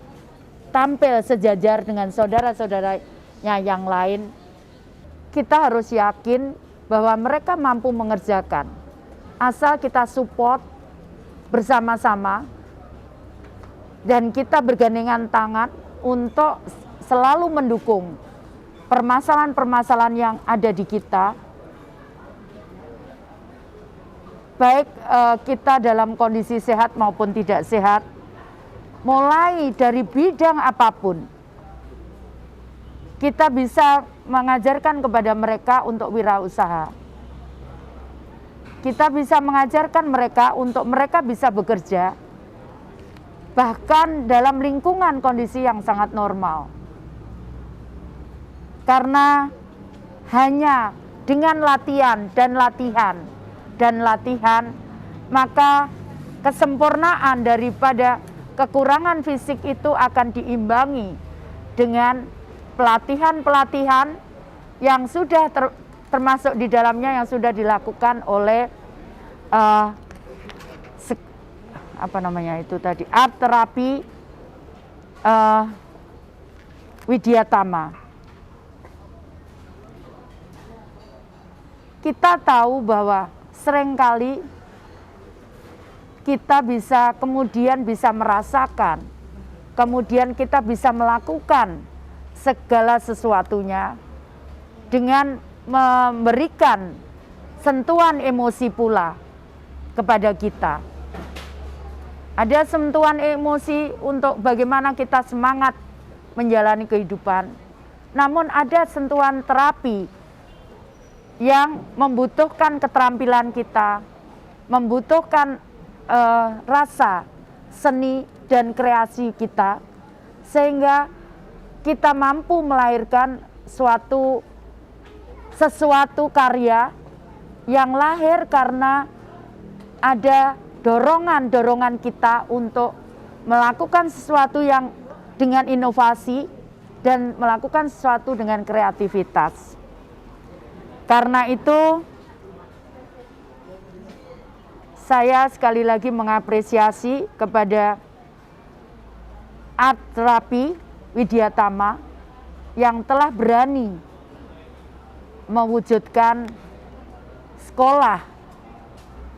tampil sejajar dengan saudara-saudaranya yang lain. Kita harus yakin bahwa mereka mampu mengerjakan, asal kita support bersama-sama dan kita bergandengan tangan untuk selalu mendukung permasalahan-permasalahan yang ada di kita, baik kita dalam kondisi sehat maupun tidak sehat, mulai dari bidang apapun. Kita bisa mengajarkan kepada mereka untuk wirausaha. Kita bisa mengajarkan mereka untuk mereka bisa bekerja, bahkan dalam lingkungan kondisi yang sangat normal. Karena hanya dengan latihan dan latihan, maka kesempurnaan daripada kekurangan fisik itu akan diimbangi dengan pelatihan-pelatihan yang sudah termasuk di dalamnya yang sudah dilakukan oleh art terapi Widya Tama. Kita tahu bahwa seringkali kita kemudian bisa merasakan, kemudian kita bisa melakukan segala sesuatunya dengan memberikan sentuhan emosi pula kepada kita. Ada sentuhan emosi untuk bagaimana kita semangat menjalani kehidupan. Namun ada sentuhan terapi yang membutuhkan keterampilan kita, membutuhkan rasa seni dan kreasi kita, sehingga kita mampu melahirkan sesuatu karya yang lahir karena ada dorongan-dorongan kita untuk melakukan sesuatu yang dengan inovasi dan melakukan sesuatu dengan kreativitas. Karena itu, saya sekali lagi mengapresiasi kepada art terapi Widya Tama yang telah berani mewujudkan sekolah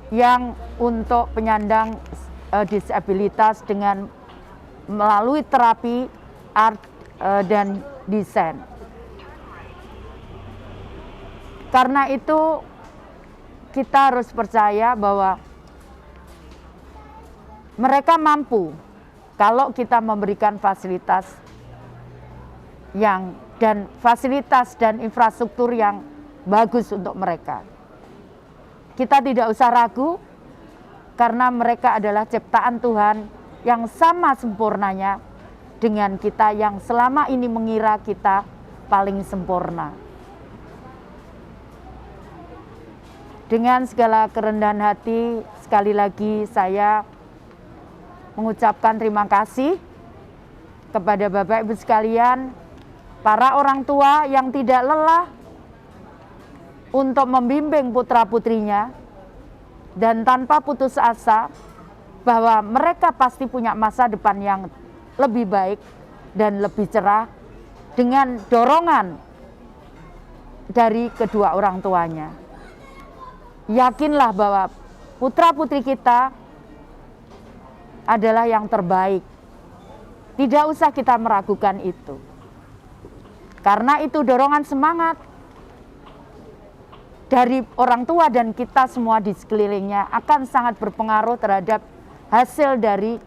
yang untuk penyandang disabilitas dengan melalui terapi art dan desain. Karena itu kita harus percaya bahwa mereka mampu kalau kita memberikan fasilitas dan infrastruktur yang bagus untuk mereka. Kita tidak usah ragu karena mereka adalah ciptaan Tuhan yang sama sempurnanya dengan kita yang selama ini mengira kita paling sempurna. Dengan segala kerendahan hati, sekali lagi saya mengucapkan terima kasih kepada Bapak Ibu sekalian, para orang tua yang tidak lelah untuk membimbing putra-putrinya dan tanpa putus asa bahwa mereka pasti punya masa depan yang lebih baik dan lebih cerah dengan dorongan dari kedua orang tuanya. Yakinlah bahwa putra-putri kita adalah yang terbaik. Tidak usah kita meragukan itu. Karena itu dorongan semangat dari orang tua dan kita semua di sekelilingnya akan sangat berpengaruh terhadap hasil dari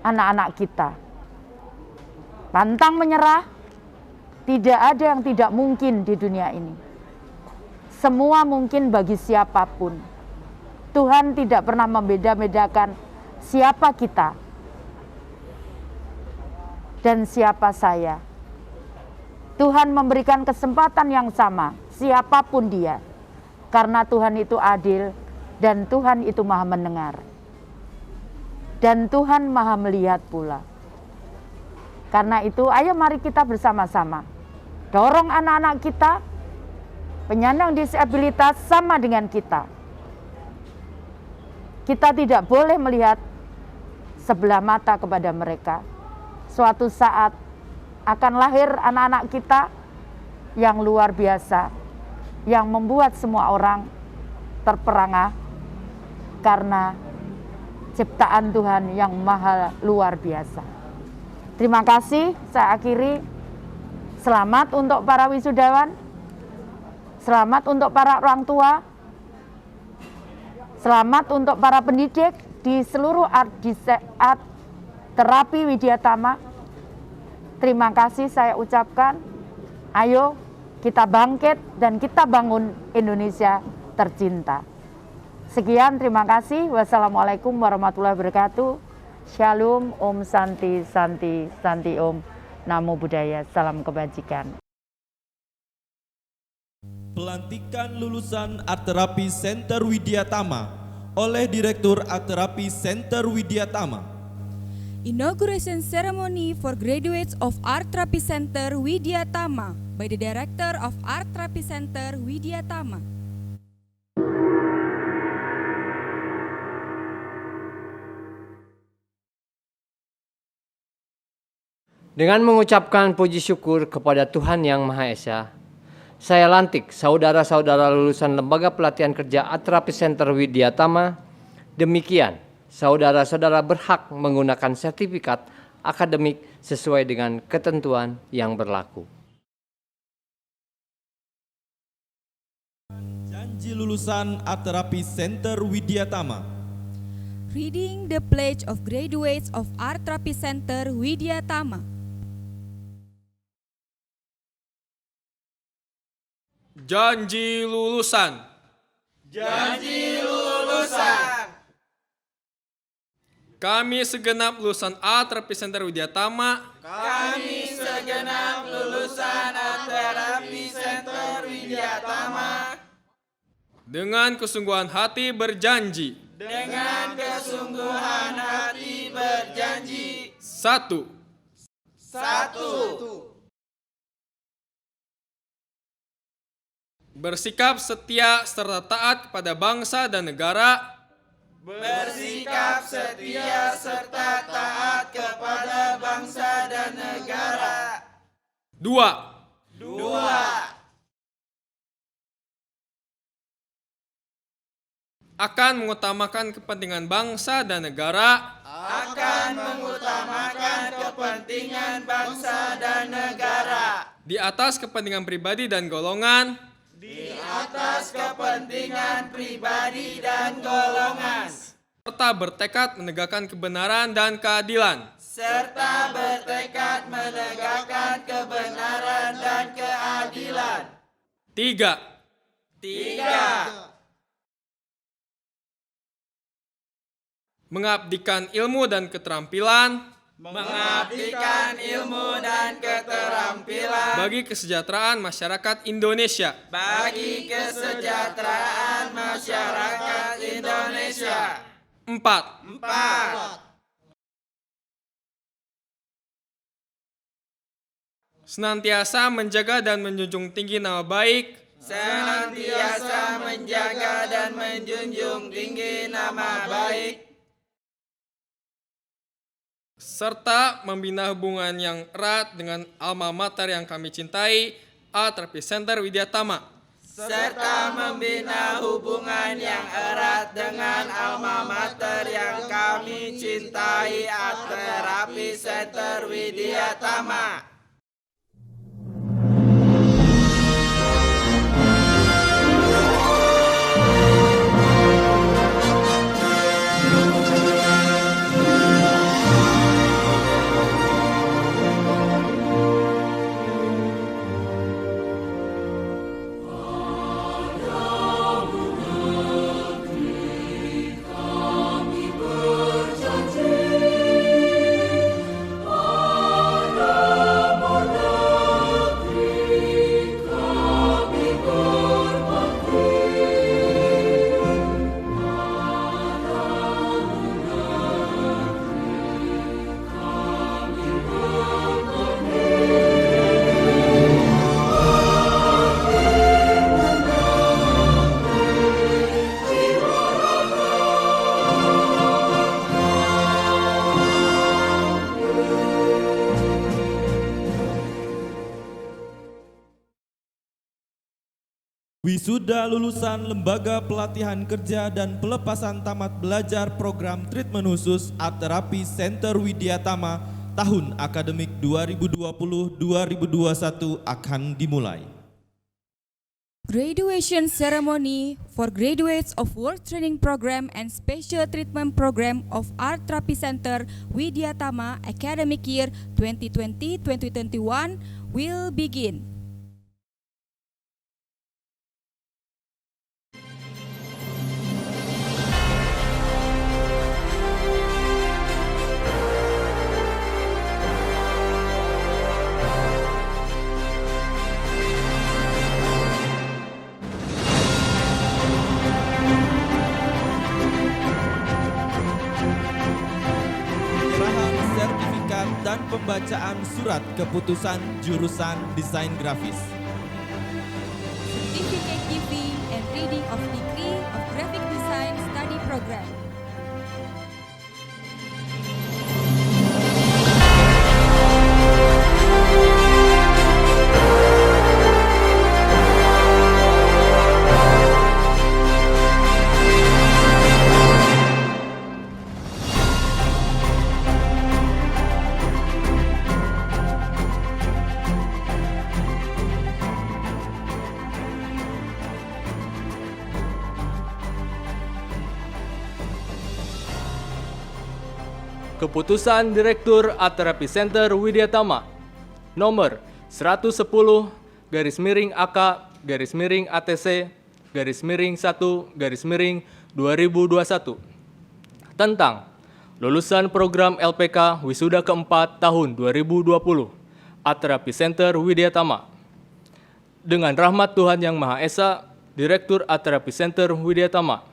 anak-anak kita. Pantang menyerah, tidak ada yang tidak mungkin di dunia ini. Semua mungkin bagi siapapun. Tuhan tidak pernah membeda-bedakan siapa kita dan siapa saya. Tuhan memberikan kesempatan yang sama, siapapun dia. karena Tuhan itu adil dan Tuhan itu maha mendengar. Dan Tuhan maha melihat pula. Karena itu ayo mari kita bersama-sama dorong anak-anak kita penyandang disabilitas sama dengan kita. Kita tidak boleh melihat sebelah mata kepada mereka. Suatu saat akan lahir anak-anak kita yang luar biasa, yang membuat semua orang terperangah karena ciptaan Tuhan yang maha luar biasa. Terima kasih, saya akhiri. Selamat untuk para wisudawan, selamat untuk para orang tua, selamat untuk para pendidik di seluruh art terapi Widya Tama. Terima kasih saya ucapkan. Ayo kita bangkit dan kita bangun Indonesia tercinta. Sekian, terima kasih. Wassalamualaikum warahmatullahi wabarakatuh. Shalom, Om Santi, Santi, Santi Om. Namo Buddhaya, salam kebajikan. Pelantikan lulusan Art Therapy Center Widya Tama oleh Direktur Art Therapy Center Widya Tama. Inauguration ceremony for graduates of Art Therapy Center Widya Tama by the Director of Art Therapy Center Widya Tama. Dengan mengucapkan puji syukur kepada Tuhan Yang Maha Esa, saya lantik saudara-saudara lulusan Lembaga Pelatihan Kerja Art Therapy Center Widya Tama. Demikian, saudara-saudara berhak menggunakan sertifikat akademik sesuai dengan ketentuan yang berlaku. Janji lulusan Art Therapy Center Widya Tama. Reading the Pledge of Graduates of Art Therapy Center Widya Tama. Janji lulusan. Janji lulusan. Kami segenap lulusan Art Therapy Center Widya Tama. Kami segenap lulusan Art Therapy Center Widya Tama. Dengan kesungguhan hati berjanji. Dengan kesungguhan hati berjanji. 1. Bersikap setia serta taat kepada bangsa dan negara. Bersikap setia serta taat kepada bangsa dan negara. 2. Akan mengutamakan kepentingan bangsa dan negara. Akan mengutamakan kepentingan bangsa dan negara. Di atas kepentingan pribadi dan golongan. Di atas kepentingan pribadi dan golongan. Serta bertekad menegakkan kebenaran dan keadilan. Serta bertekad menegakkan kebenaran dan keadilan. 3. Mengabdikan ilmu dan keterampilan. Mengabdikan ilmu dan keterampilan bagi kesejahteraan masyarakat Indonesia. Bagi kesejahteraan masyarakat Indonesia. 4. Senantiasa menjaga dan menjunjung tinggi nama baik. Senantiasa menjaga dan menjunjung tinggi nama baik. Serta membina hubungan yang erat dengan alma mater yang kami cintai, Art Therapy Center Widya Tama. Serta membina hubungan yang erat dengan alma mater yang kami cintai, Art Therapy Center Widya Tama. Berjanji pada Wisuda lulusan Lembaga Pelatihan Kerja dan Pelepasan Tamat Belajar Program Treatment Khusus Art Therapy Center Widyatama tahun akademik 2020-2021 akan dimulai. Graduation ceremony for graduates of Work Training Program and Special Treatment Program of Art Therapy Center Widyatama academic year 2020-2021 will begin. Dan pembacaan surat keputusan jurusan desain grafis. Certificate giving and reading of degree of graphic design study program. Keputusan Direktur Art Therapy Center Widyatama nomor 110/AK/ATC/1/2021 tentang lulusan program LPK Wisuda keempat tahun 2020 Art Therapy Center Widyatama. Dengan rahmat Tuhan Yang Maha Esa, Direktur Art Therapy Center Widyatama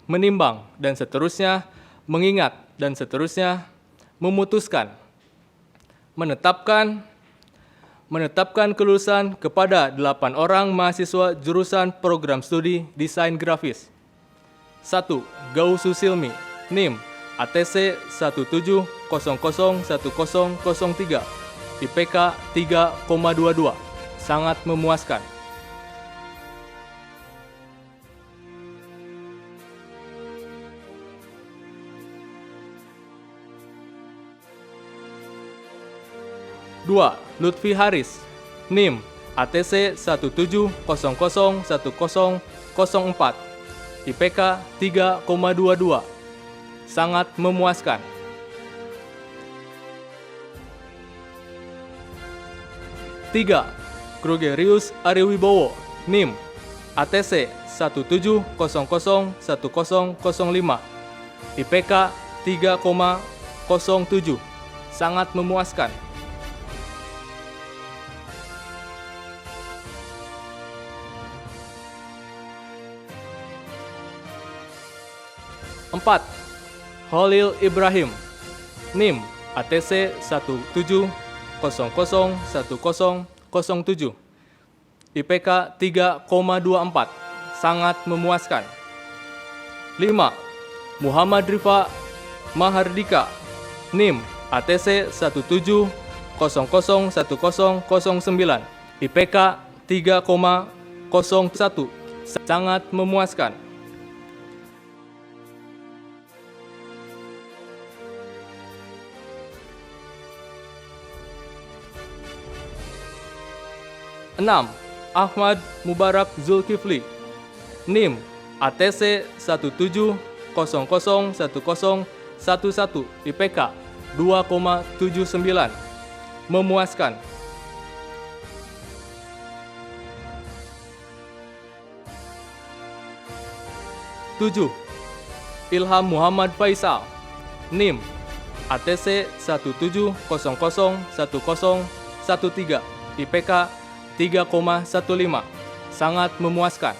menimbang dan seterusnya mengingat dan seterusnya memutuskan menetapkan kelulusan kepada 8 orang mahasiswa jurusan program studi desain grafis. 1. Gau Susilmi, NIM ATC 17001003, IPK 3,22, sangat memuaskan. 2. Lutfi Haris, NIM ATC 17001004, IPK 3,22, sangat memuaskan. 3. Krugerius Ariwibowo, NIM ATC 17001005, IPK 3,07, sangat memuaskan. 4. Holil Ibrahim, NIM ATC 17001007, IPK 3,24, sangat memuaskan. 5. Muhammad Rifa Mahardika, NIM ATC 17001009, IPK 3,01, sangat memuaskan. 6. Ahmad Mubarak Zulkifli, NIM ATC 17001011, IPK 2,79, memuaskan. 7. Ilham Muhammad Faisal, NIM ATC 17001013, IPK 3,15, sangat memuaskan.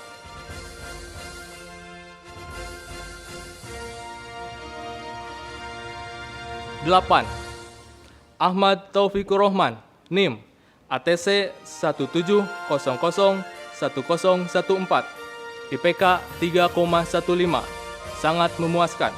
8. Ahmad Taufikur Rohman, NIM ATC 17001014, IPK 3,15, sangat memuaskan.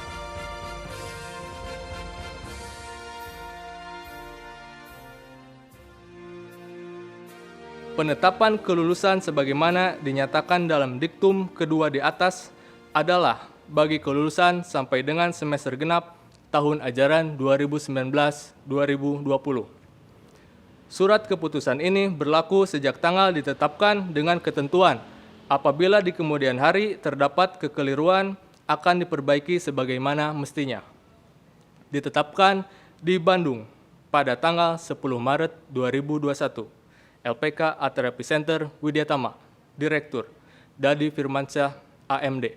9. penetapan kelulusan sebagaimana dinyatakan dalam diktum kedua di atas adalah bagi kelulusan sampai dengan semester genap tahun ajaran 2019-2020. Surat keputusan ini berlaku sejak tanggal ditetapkan dengan ketentuan apabila di kemudian hari terdapat kekeliruan akan diperbaiki sebagaimana mestinya. Ditetapkan di Bandung pada tanggal 10 Maret 2021. LPK Art Therapy Center Widyatama, Direktur Dadi Firmansyah, AMD.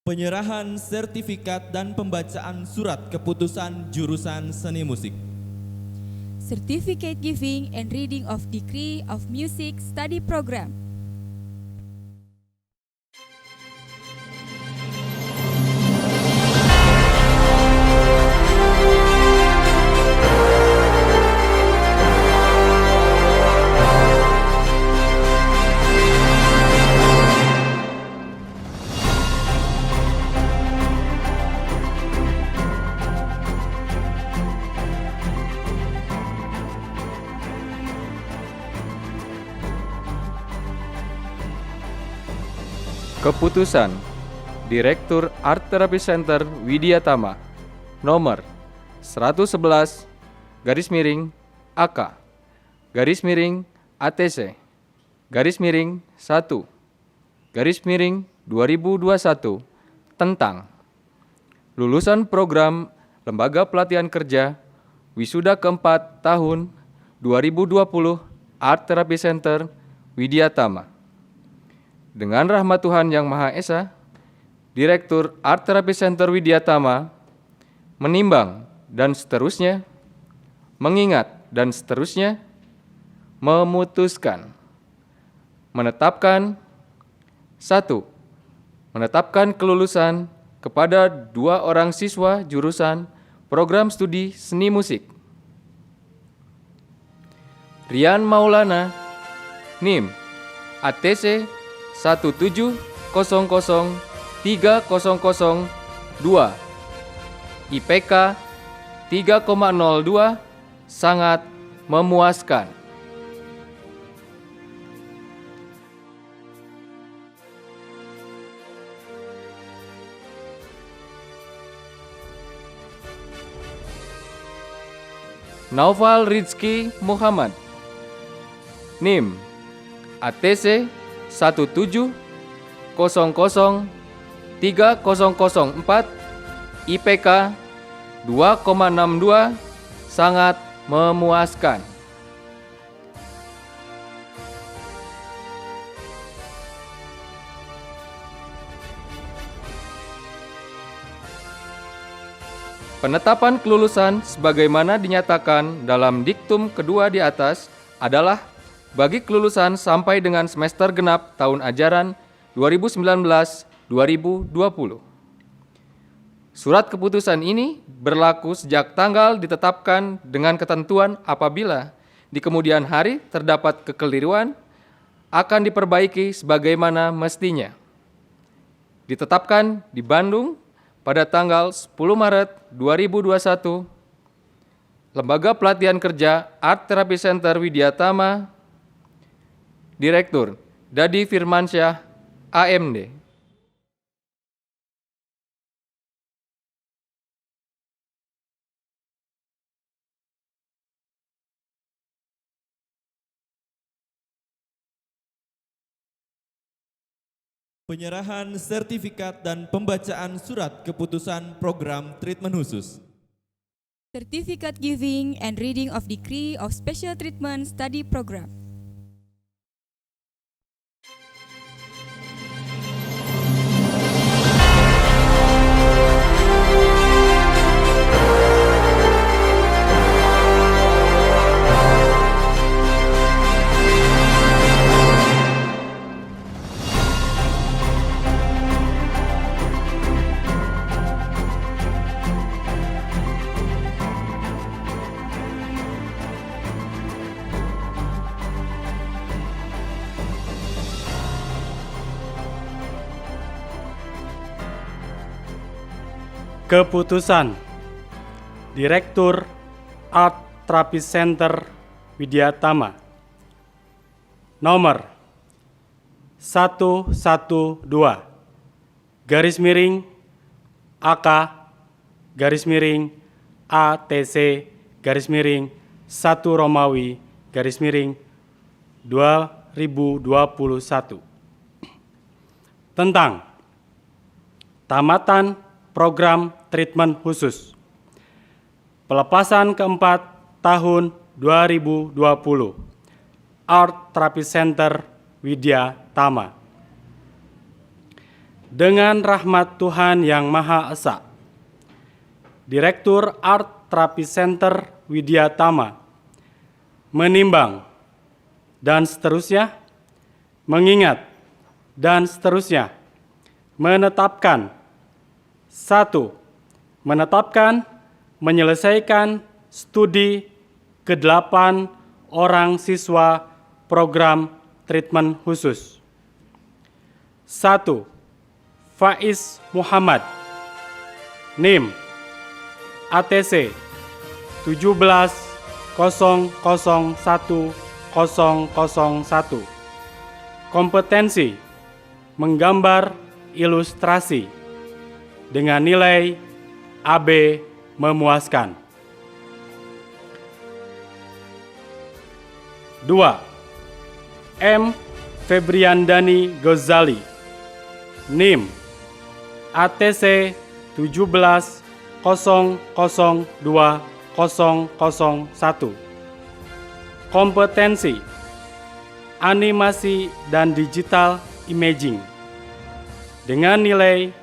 Penyerahan sertifikat dan pembacaan surat keputusan jurusan seni musik. Certificate Giving and Reading of Decree of Music Study Program. Keputusan Direktur Art Therapy Center Widyatama nomor 111 garis miring AK garis miring ATC garis miring 1 garis miring 2021 tentang lulusan program Lembaga Pelatihan Kerja wisuda keempat tahun 2020 Art Therapy Center Widyatama. Dengan rahmat Tuhan Yang Maha Esa, Direktur Art Therapy Center Widyatama menimbang dan seterusnya, mengingat dan seterusnya, memutuskan, menetapkan 1. Menetapkan kelulusan kepada 2 orang siswa jurusan program studi seni musik. Rian Maulana, NIM, ATC 170030002, IPK 3,02, sangat memuaskan. Naufal Rizky Muhammad, NIM, ATC 170030004, IPK 2,62, sangat memuaskan. Penetapan kelulusan sebagaimana dinyatakan dalam diktum kedua di atas adalah bagi kelulusan sampai dengan semester genap tahun ajaran 2019-2020. Surat keputusan ini berlaku sejak tanggal ditetapkan dengan ketentuan apabila di kemudian hari terdapat kekeliruan akan diperbaiki sebagaimana mestinya. Ditetapkan di Bandung pada tanggal 10 Maret 2021, Lembaga Pelatihan Kerja Art Therapy Center Widyatama, Direktur Dadi Firmansyah, AMD. Penyerahan sertifikat dan pembacaan surat keputusan program treatment khusus. Certificate Giving and Reading of Decree of Special Treatment Study Program. Keputusan Direktur Art Therapy Center Widyatama nomor 112 garis miring AK garis miring ATC garis miring 1 Romawi garis miring 2021 tentang tamatan program treatment khusus pelepasan keempat tahun 2020 Art Therapy Center Widyatama. Dengan rahmat Tuhan yang Maha Esa, Direktur Art Therapy Center Widyatama menimbang dan seterusnya, mengingat dan seterusnya, menetapkan 1. Menetapkan menyelesaikan studi ke-8 orang siswa program treatment khusus. 1. Faiz Muhammad, NIM ATC 17001001, kompetensi menggambar ilustrasi dengan nilai AB memuaskan. 2. M. Febriandani Ghazali, NIM ATC 17002001, kompetensi animasi dan digital imaging dengan nilai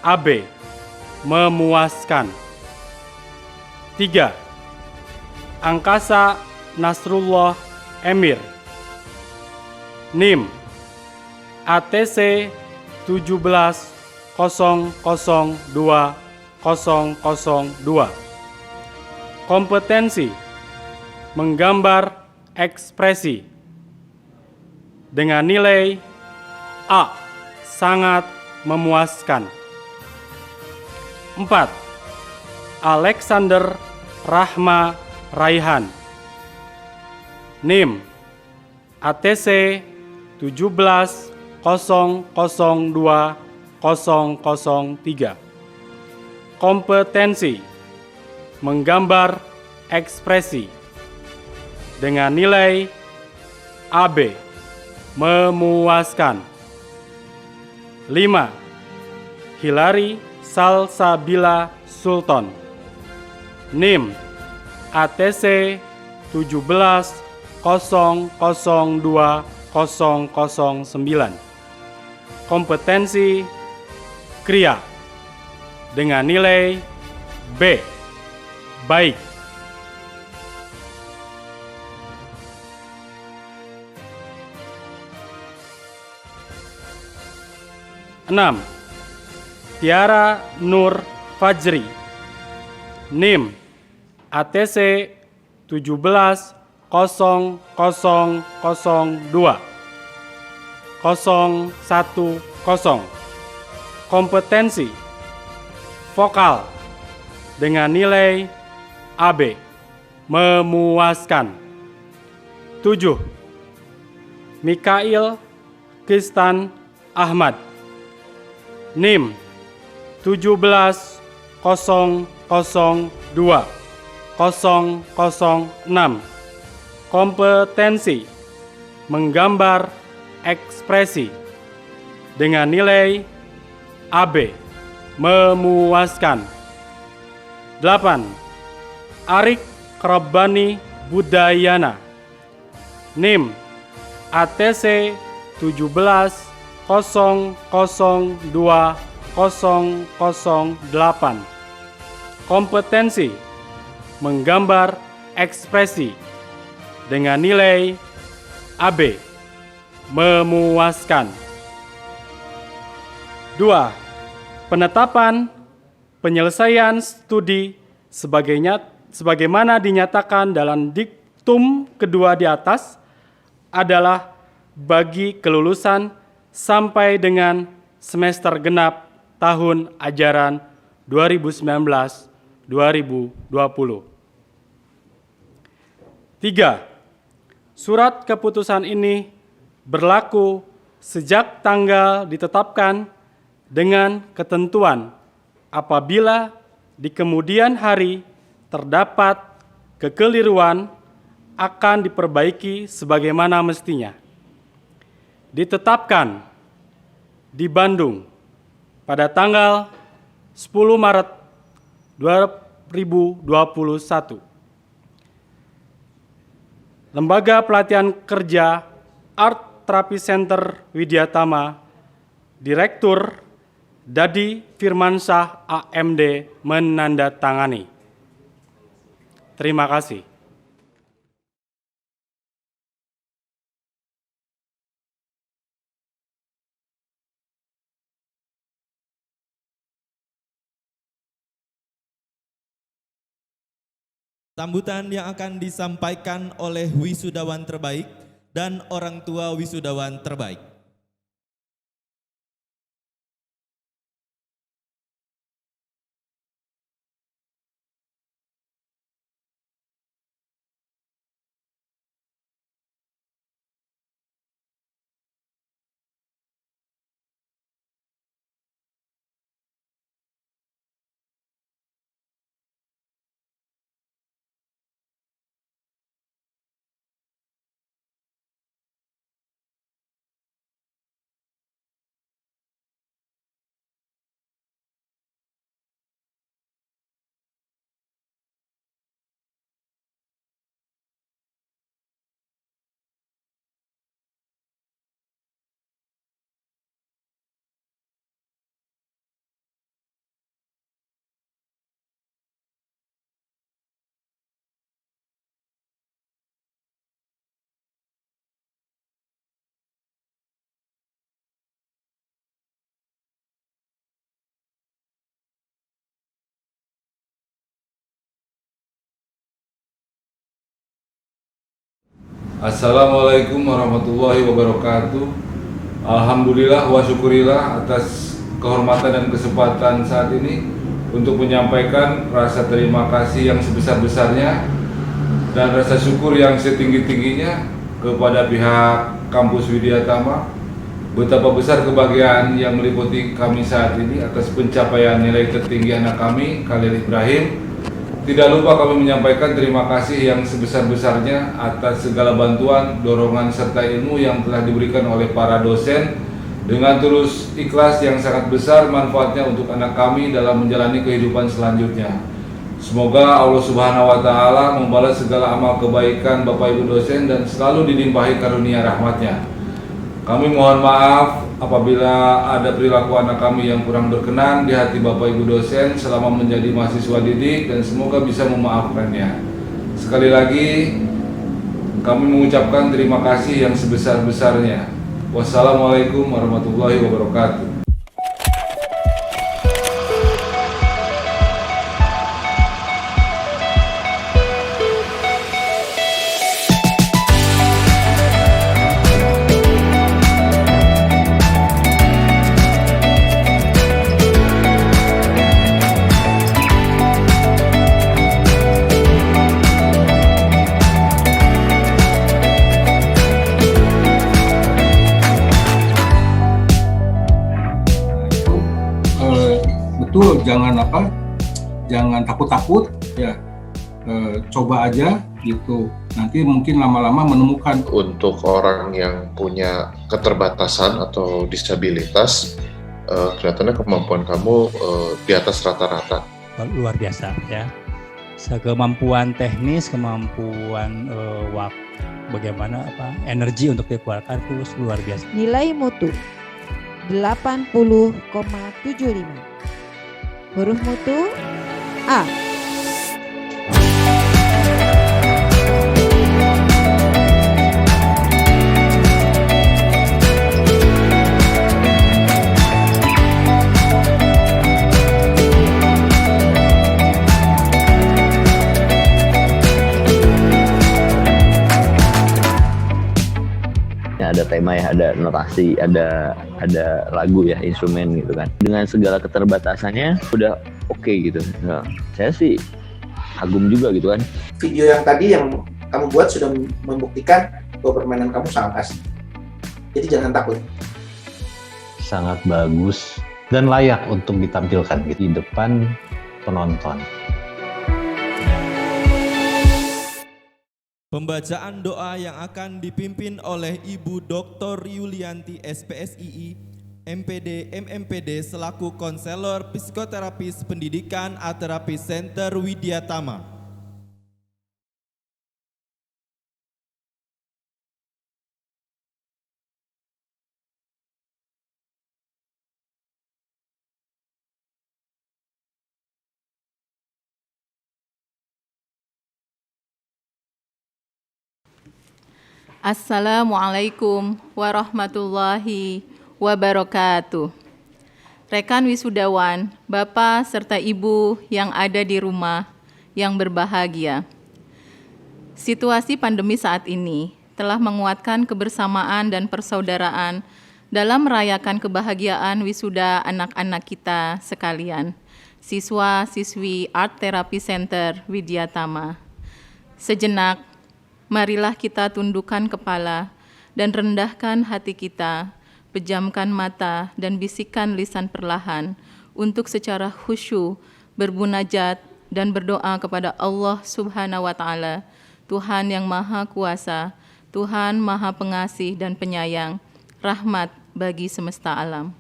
AB memuaskan. 3. Angkasa Nasrullah Emir, NIM ATC 17002002, kompetensi menggambar ekspresi dengan nilai A sangat memuaskan. 4. Alexander Rahma Raihan, NIM ATC 17002003, kompetensi menggambar ekspresi dengan nilai AB memuaskan. 5. Hilary Salsabila Sultan, NIM ATC 17002009, kompetensi kriya dengan nilai B baik. 6. Tiara Nur Fajri, NIM ATC 17002010, kompetensi vokal dengan nilai AB memuaskan. 7. Mikail Kristan Ahmad, NIM 17002006, kompetensi menggambar ekspresi dengan nilai AB memuaskan. 8. Arik Rabbani Budayana, NIM ATC 17002008, kompetensi menggambar ekspresi dengan nilai AB memuaskan. 2. Penetapan penyelesaian studi sebagaimana dinyatakan dalam diktum kedua di atas adalah bagi kelulusan sampai dengan semester genap tahun ajaran 2019-2020. 3. Surat keputusan ini berlaku sejak tanggal ditetapkan dengan ketentuan apabila di kemudian hari terdapat kekeliruan akan diperbaiki sebagaimana mestinya. Ditetapkan di Bandung pada tanggal 10 Maret 2021. Lembaga Pelatihan Kerja Art Therapy Center Widyatama, Direktur Dadi Firmansyah AMD menandatangani. Terima kasih. Sambutan yang akan disampaikan oleh wisudawan terbaik dan orang tua wisudawan terbaik. Assalamualaikum warahmatullahi wabarakatuh. Alhamdulillah wa syukurillah atas kehormatan dan kesempatan saat ini untuk menyampaikan rasa terima kasih yang sebesar-besarnya dan rasa syukur yang setinggi-tingginya kepada pihak kampus Widyatama. Betapa besar kebahagiaan yang meliputi kami saat ini atas pencapaian nilai tertinggi anak kami, Khalil Ibrahim. Tidak lupa kami menyampaikan terima kasih yang sebesar-besarnya atas segala bantuan, dorongan, serta ilmu yang telah diberikan oleh para dosen dengan tulus ikhlas yang sangat besar manfaatnya untuk anak kami dalam menjalani kehidupan selanjutnya. Semoga Allah Subhanahu wa Ta'ala membalas segala amal kebaikan Bapak Ibu dosen dan selalu dilimpahi karunia rahmatnya. Kami mohon maaf apabila ada perilaku anak kami yang kurang berkenan di hati Bapak Ibu dosen selama menjadi mahasiswa didik dan semoga bisa memaafkannya. Sekali lagi kami mengucapkan terima kasih yang sebesar-besarnya. Wassalamualaikum warahmatullahi wabarakatuh. Betul, jangan takut-takut ya, coba aja gitu, nanti mungkin lama-lama menemukan. Untuk orang yang punya keterbatasan atau disabilitas, kelihatannya kemampuan kamu di atas rata-rata. Luar biasa ya, kemampuan teknis, kemampuan bagaimana energi untuk dikeluarkan itu luar biasa. Nilai mutu 80,75. Huruf mutu A. Ada tema ya, ada notasi, ada lagu ya, instrumen gitu kan. Dengan segala keterbatasannya udah oke gitu. Nah, saya sih kagum juga gitu kan. Video yang tadi yang kamu buat sudah membuktikan bahwa permainan kamu sangat asli. Jadi jangan takut. Sangat bagus dan layak untuk ditampilkan di depan penonton. Pembacaan doa yang akan dipimpin oleh Ibu Dr. Yulianti SPSII, MPD, MMPD selaku konselor psikoterapis pendidikan Art Therapy Center Widyatama. Assalamualaikum warahmatullahi wabarakatuh. Rekan wisudawan, Bapak serta Ibu yang ada di rumah yang berbahagia. Situasi pandemi saat ini telah menguatkan kebersamaan dan persaudaraan dalam merayakan kebahagiaan wisuda anak-anak kita sekalian, siswa-siswi Art Therapy Center Widyatama. Sejenak, marilah kita tundukkan kepala dan rendahkan hati kita, pejamkan mata dan bisikkan lisan perlahan untuk secara khusyuk berbunajat dan berdoa kepada Allah Subhanahu wa Ta'ala, Tuhan yang Maha Kuasa, Tuhan Maha Pengasih dan Penyayang, rahmat bagi semesta alam.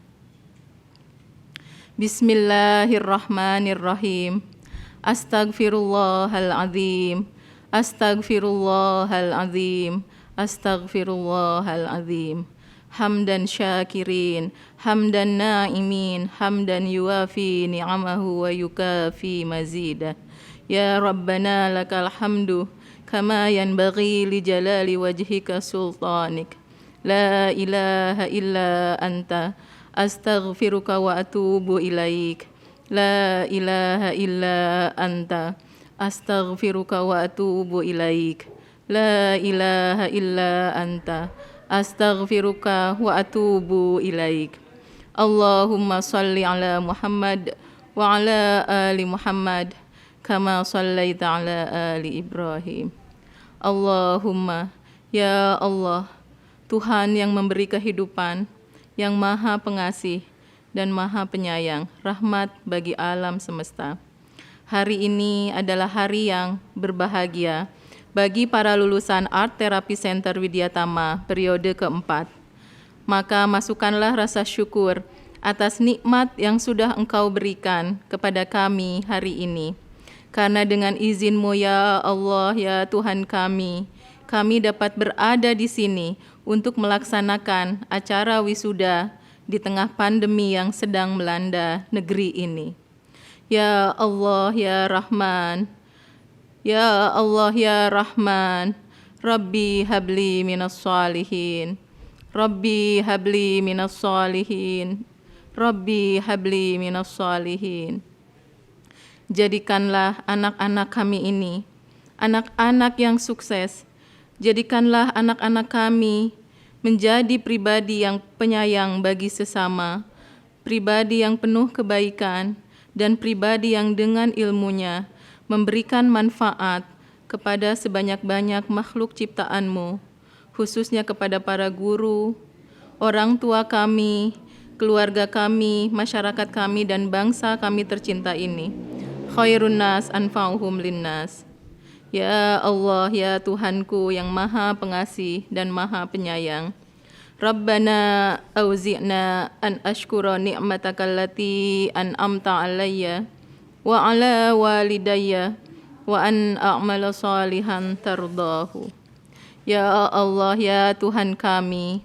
Bismillahirrahmanirrahim. Astaghfirullahaladzim. Astaghfirullahaladzim, astaghfirullahaladzim. Hamdan syakirin, hamdan na'imin, hamdan yuafi ni'amahu wa yukafi mazidah. Ya Rabbana lakal hamdu, kama yanbaghi li jalali wajhika sultanik. La ilaha illa anta, astaghfiruka wa atubu ilaik. La ilaha illa anta, astaghfiruka wa atubu ilaik. La ilaha illa anta, astaghfiruka wa atubu ilaik. Allahumma salli ala Muhammad wa ala ali Muhammad kama sallaita ala ali Ibrahim. Allahumma, ya Allah, Tuhan yang memberi kehidupan, yang Maha Pengasih dan Maha Penyayang, rahmat bagi alam semesta. Hari ini adalah hari yang berbahagia bagi para lulusan Art Therapy Center Widyatama periode keempat. Maka masukkanlah rasa syukur atas nikmat yang sudah Engkau berikan kepada kami hari ini. Karena dengan izin-Mu ya Allah, ya Tuhan kami dapat berada di sini untuk melaksanakan acara wisuda di tengah pandemi yang sedang melanda negeri ini. Ya Allah ya Rahman, ya Allah ya Rahman, Rabbi habli minas salihin, Rabbi habli minas salihin, Rabbi habli minas salihin. Jadikanlah anak-anak kami ini, anak-anak yang sukses. Jadikanlah anak-anak kami menjadi pribadi yang penyayang bagi sesama, pribadi yang penuh kebaikan, dan pribadi yang dengan ilmunya memberikan manfaat kepada sebanyak-banyak makhluk ciptaan-Mu, khususnya kepada para guru, orang tua kami, keluarga kami, masyarakat kami, dan bangsa kami tercinta ini. Khairun nas anfa'uhum linnas. Ya Allah, ya Tuhanku yang Maha Pengasih dan Maha Penyayang. Rabbana auzi'na an ashkura ni'mataka allati an'amta alayya wa ala walidayya wa an a'mala salihan tardahu. Ya Allah, ya Tuhan kami,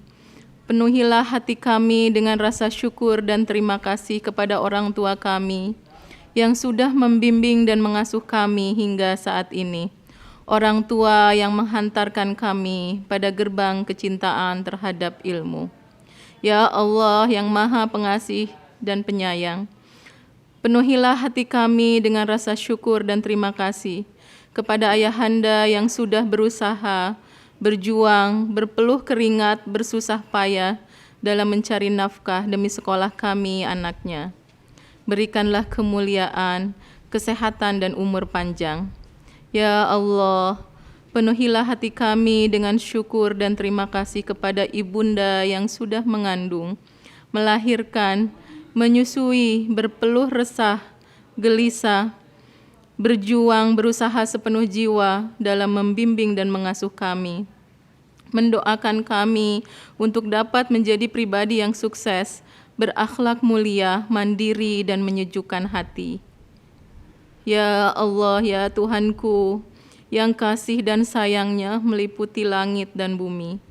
penuhilah hati kami dengan rasa syukur dan terima kasih kepada orang tua kami yang sudah membimbing dan mengasuh kami hingga saat ini. Orang tua yang menghantarkan kami pada gerbang kecintaan terhadap ilmu. Ya Allah yang Maha Pengasih dan Penyayang, penuhilah hati kami dengan rasa syukur dan terima kasih kepada ayahanda yang sudah berusaha, berjuang, berpeluh keringat, bersusah payah dalam mencari nafkah demi sekolah kami anaknya. berikanlah kemuliaan, kesehatan dan umur panjang. Ya Allah, penuhilah hati kami dengan syukur dan terima kasih kepada ibunda yang sudah mengandung, melahirkan, menyusui, berpeluh resah, gelisah, berjuang, berusaha sepenuh jiwa dalam membimbing dan mengasuh kami. Mendoakan kami untuk dapat menjadi pribadi yang sukses, berakhlak mulia, mandiri, dan menyejukkan hati. Ya Allah, ya Tuhanku, yang kasih dan sayangnya meliputi langit dan bumi.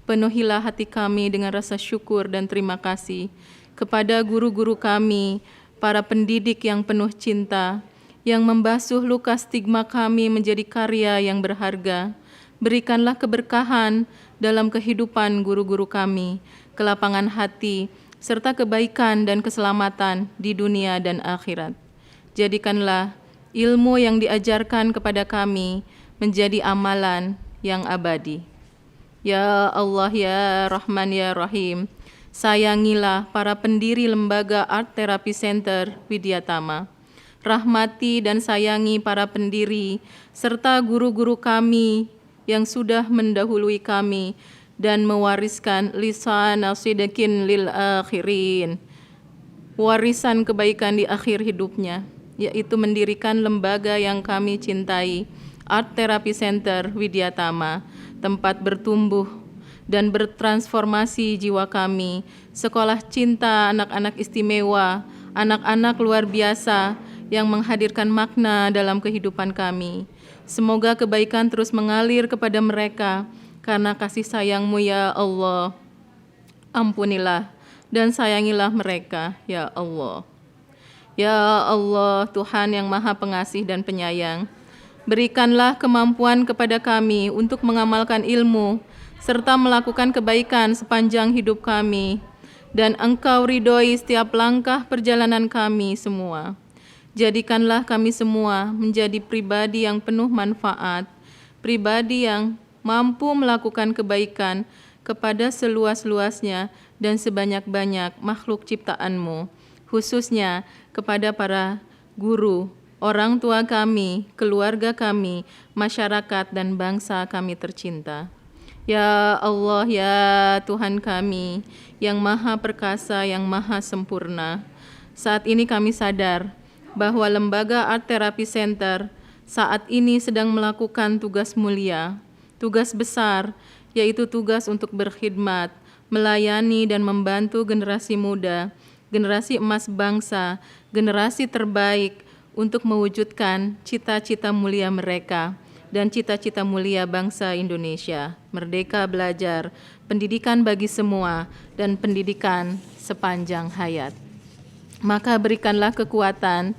Penuhilah hati kami dengan rasa syukur dan terima kasih kepada guru-guru kami, para pendidik yang penuh cinta, yang membasuh luka stigma kami menjadi karya yang berharga. Berikanlah keberkahan dalam kehidupan guru-guru kami, kelapangan hati, serta kebaikan dan keselamatan di dunia dan akhirat. Jadikanlah ilmu yang diajarkan kepada kami menjadi amalan yang abadi. Ya Allah, ya Rahman, ya Rahim, sayangilah para pendiri lembaga Art Therapy Center Widyatama. Rahmati dan sayangi para pendiri serta guru-guru kami yang sudah mendahului kami dan mewariskan lisan sidqin lil akhirin, warisan kebaikan di akhir hidupnya, yaitu mendirikan lembaga yang kami cintai, Art Therapy Center Widyatama, tempat bertumbuh dan bertransformasi jiwa kami, sekolah cinta anak-anak istimewa, anak-anak luar biasa yang menghadirkan makna dalam kehidupan kami. Semoga kebaikan terus mengalir kepada mereka karena kasih sayang-Mu ya Allah. Ampunilah dan sayangilah mereka ya Allah. Ya Allah, Tuhan yang Maha Pengasih dan Penyayang, berikanlah kemampuan kepada kami untuk mengamalkan ilmu serta melakukan kebaikan sepanjang hidup kami, dan Engkau ridhoi setiap langkah perjalanan kami semua. Jadikanlah kami semua menjadi pribadi yang penuh manfaat, pribadi yang mampu melakukan kebaikan kepada seluas-luasnya dan sebanyak-banyak makhluk ciptaan-Mu, khususnya kepada para guru, orang tua kami, keluarga kami, masyarakat dan bangsa kami tercinta. Ya Allah, ya Tuhan kami, yang Maha Perkasa, yang Maha Sempurna, saat ini kami sadar bahwa lembaga Art Therapy Center saat ini sedang melakukan tugas mulia, tugas besar, yaitu tugas untuk berkhidmat, melayani dan membantu generasi muda, generasi emas bangsa, generasi terbaik untuk mewujudkan cita-cita mulia mereka dan cita-cita mulia bangsa Indonesia, merdeka belajar, pendidikan bagi semua, dan pendidikan sepanjang hayat. Maka berikanlah kekuatan,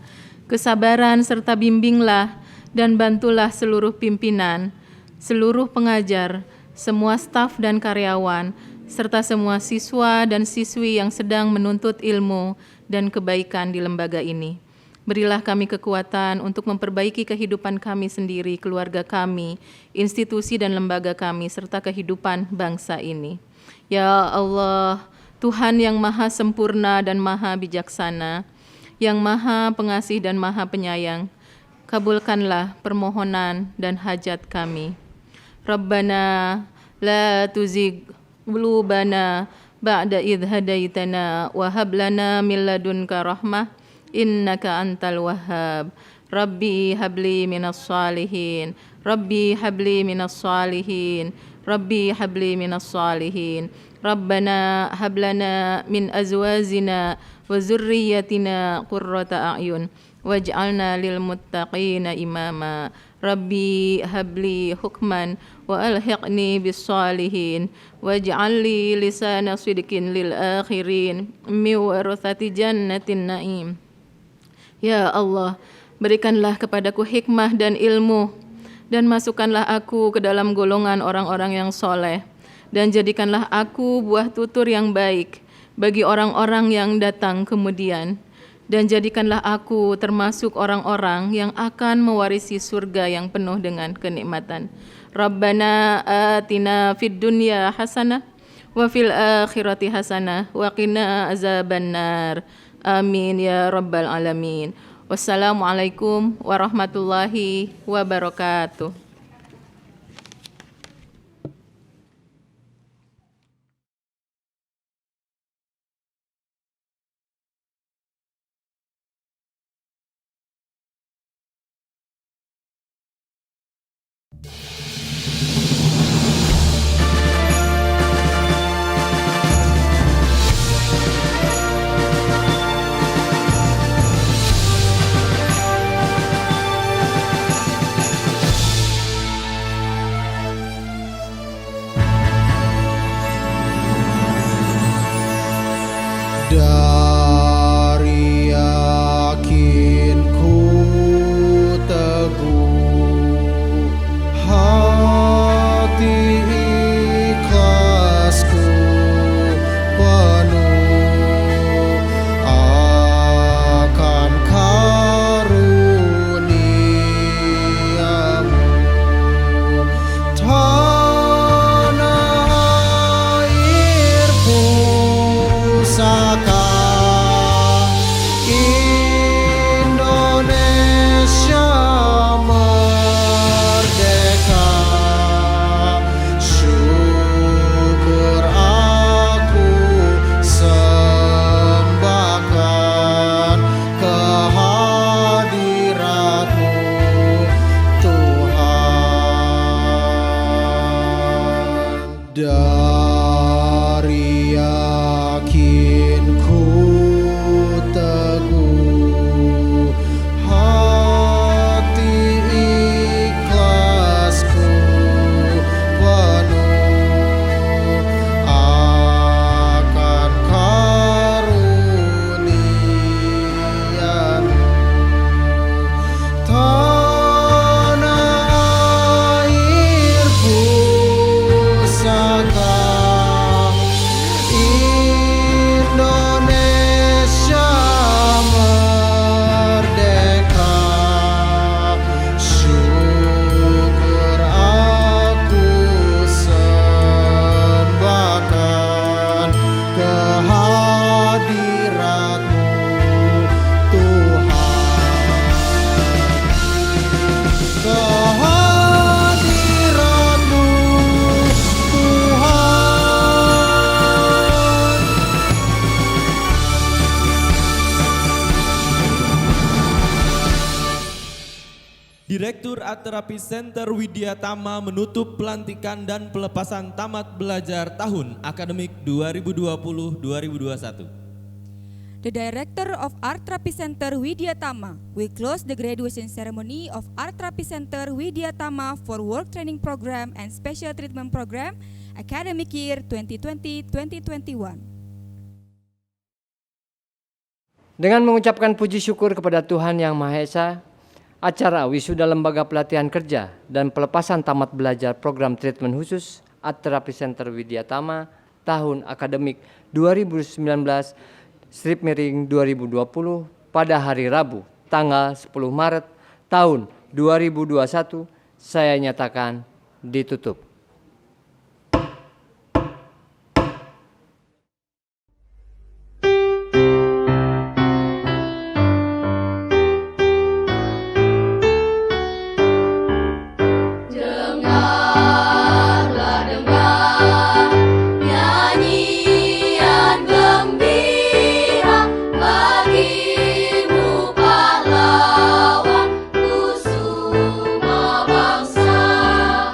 kesabaran, serta bimbinglah dan bantulah seluruh pimpinan, seluruh pengajar, semua staf dan karyawan, serta semua siswa dan siswi yang sedang menuntut ilmu dan kebaikan di lembaga ini. Berilah kami kekuatan untuk memperbaiki kehidupan kami sendiri, keluarga kami, institusi dan lembaga kami, serta kehidupan bangsa ini. Ya Allah, Tuhan yang Maha Sempurna dan Maha Bijaksana, yang Maha Pengasih dan Maha Penyayang, kabulkanlah permohonan dan hajat kami. Rabbana la tuzigh qulubana ba'da idh hadaitana wa hab lana min ladunka rahmah innaka antal wahhab. Rabbi habli minas salihin, Rabbi habli minas salihin, Rabbi habli minas salihin. Rabbana hab lana min azwajina wa zurriyyatina qurrata a'yun waj'alna lil muttaqina imama. Rabbi habli hukman wa alhiqni bis salihin waj'al li lisana sidqin lil akhirin mi warathati jannatin na'im. Ya Allah, berikanlah kepadaku hikmah dan ilmu, dan masukkanlah aku ke dalam golongan orang-orang yang soleh, dan jadikanlah aku buah tutur yang baik bagi orang-orang yang datang kemudian, dan jadikanlah aku termasuk orang-orang yang akan mewarisi surga yang penuh dengan kenikmatan. Rabbana atina fid dunya hasanah wa fil akhirati hasanah wa qina azabannar. Amin ya rabbal alamin. Wassalamualaikum warahmatullahi wabarakatuh. Dari yakinku teguh, hati ikhlasku penuh akan karuniamu. Tanah air pusaka Indonesia merdeka, syukur aku sembahkan kehadirat-Mu Tuhan. Dari yakinku teguh, hati ikhlasku penuh akan karunia-Mu. Tanah air pusaka Indonesia merdeka, syukur aku sembahkan kehadirat-Mu Tuhan. Kehadirat-Mu Tuhan. Direktur Art Therapy Center Widya Tama menutup pelantikan dan pelepasan tamat belajar tahun akademik 2020-2021. The Director of Art Therapy Center Widya Tama will close the graduation ceremony of Art Therapy Center Widya Tama for Work Training Program and Special Treatment Program academic year 2020-2021. Dengan mengucapkan puji syukur kepada Tuhan Yang Maha Esa, acara wisuda lembaga pelatihan kerja dan pelepasan tamat belajar program treatment khusus Art Therapy Center Widya Tama tahun akademik 2019/2020 pada hari Rabu tanggal 10 Maret tahun 2021 saya nyatakan ditutup. Bangsa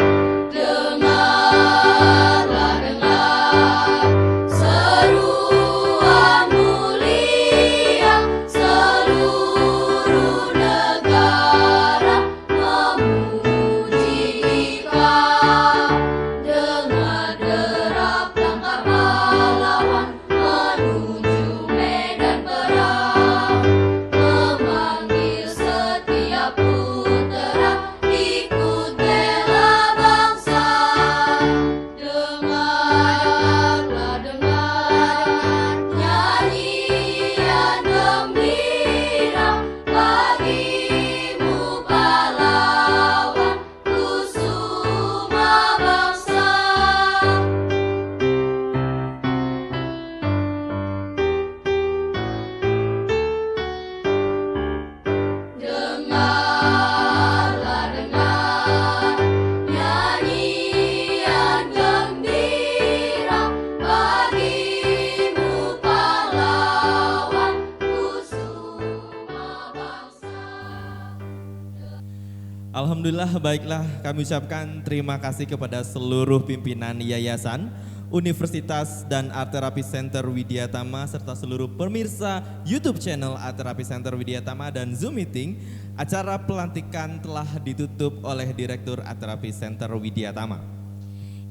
Alhamdulillah, baiklah kami ucapkan terima kasih kepada seluruh pimpinan yayasan, Universitas dan Art Therapy Center Widyatama serta seluruh pemirsa YouTube channel Art Therapy Center Widyatama dan Zoom Meeting. Acara pelantikan telah ditutup oleh Direktur Art Therapy Center Widyatama.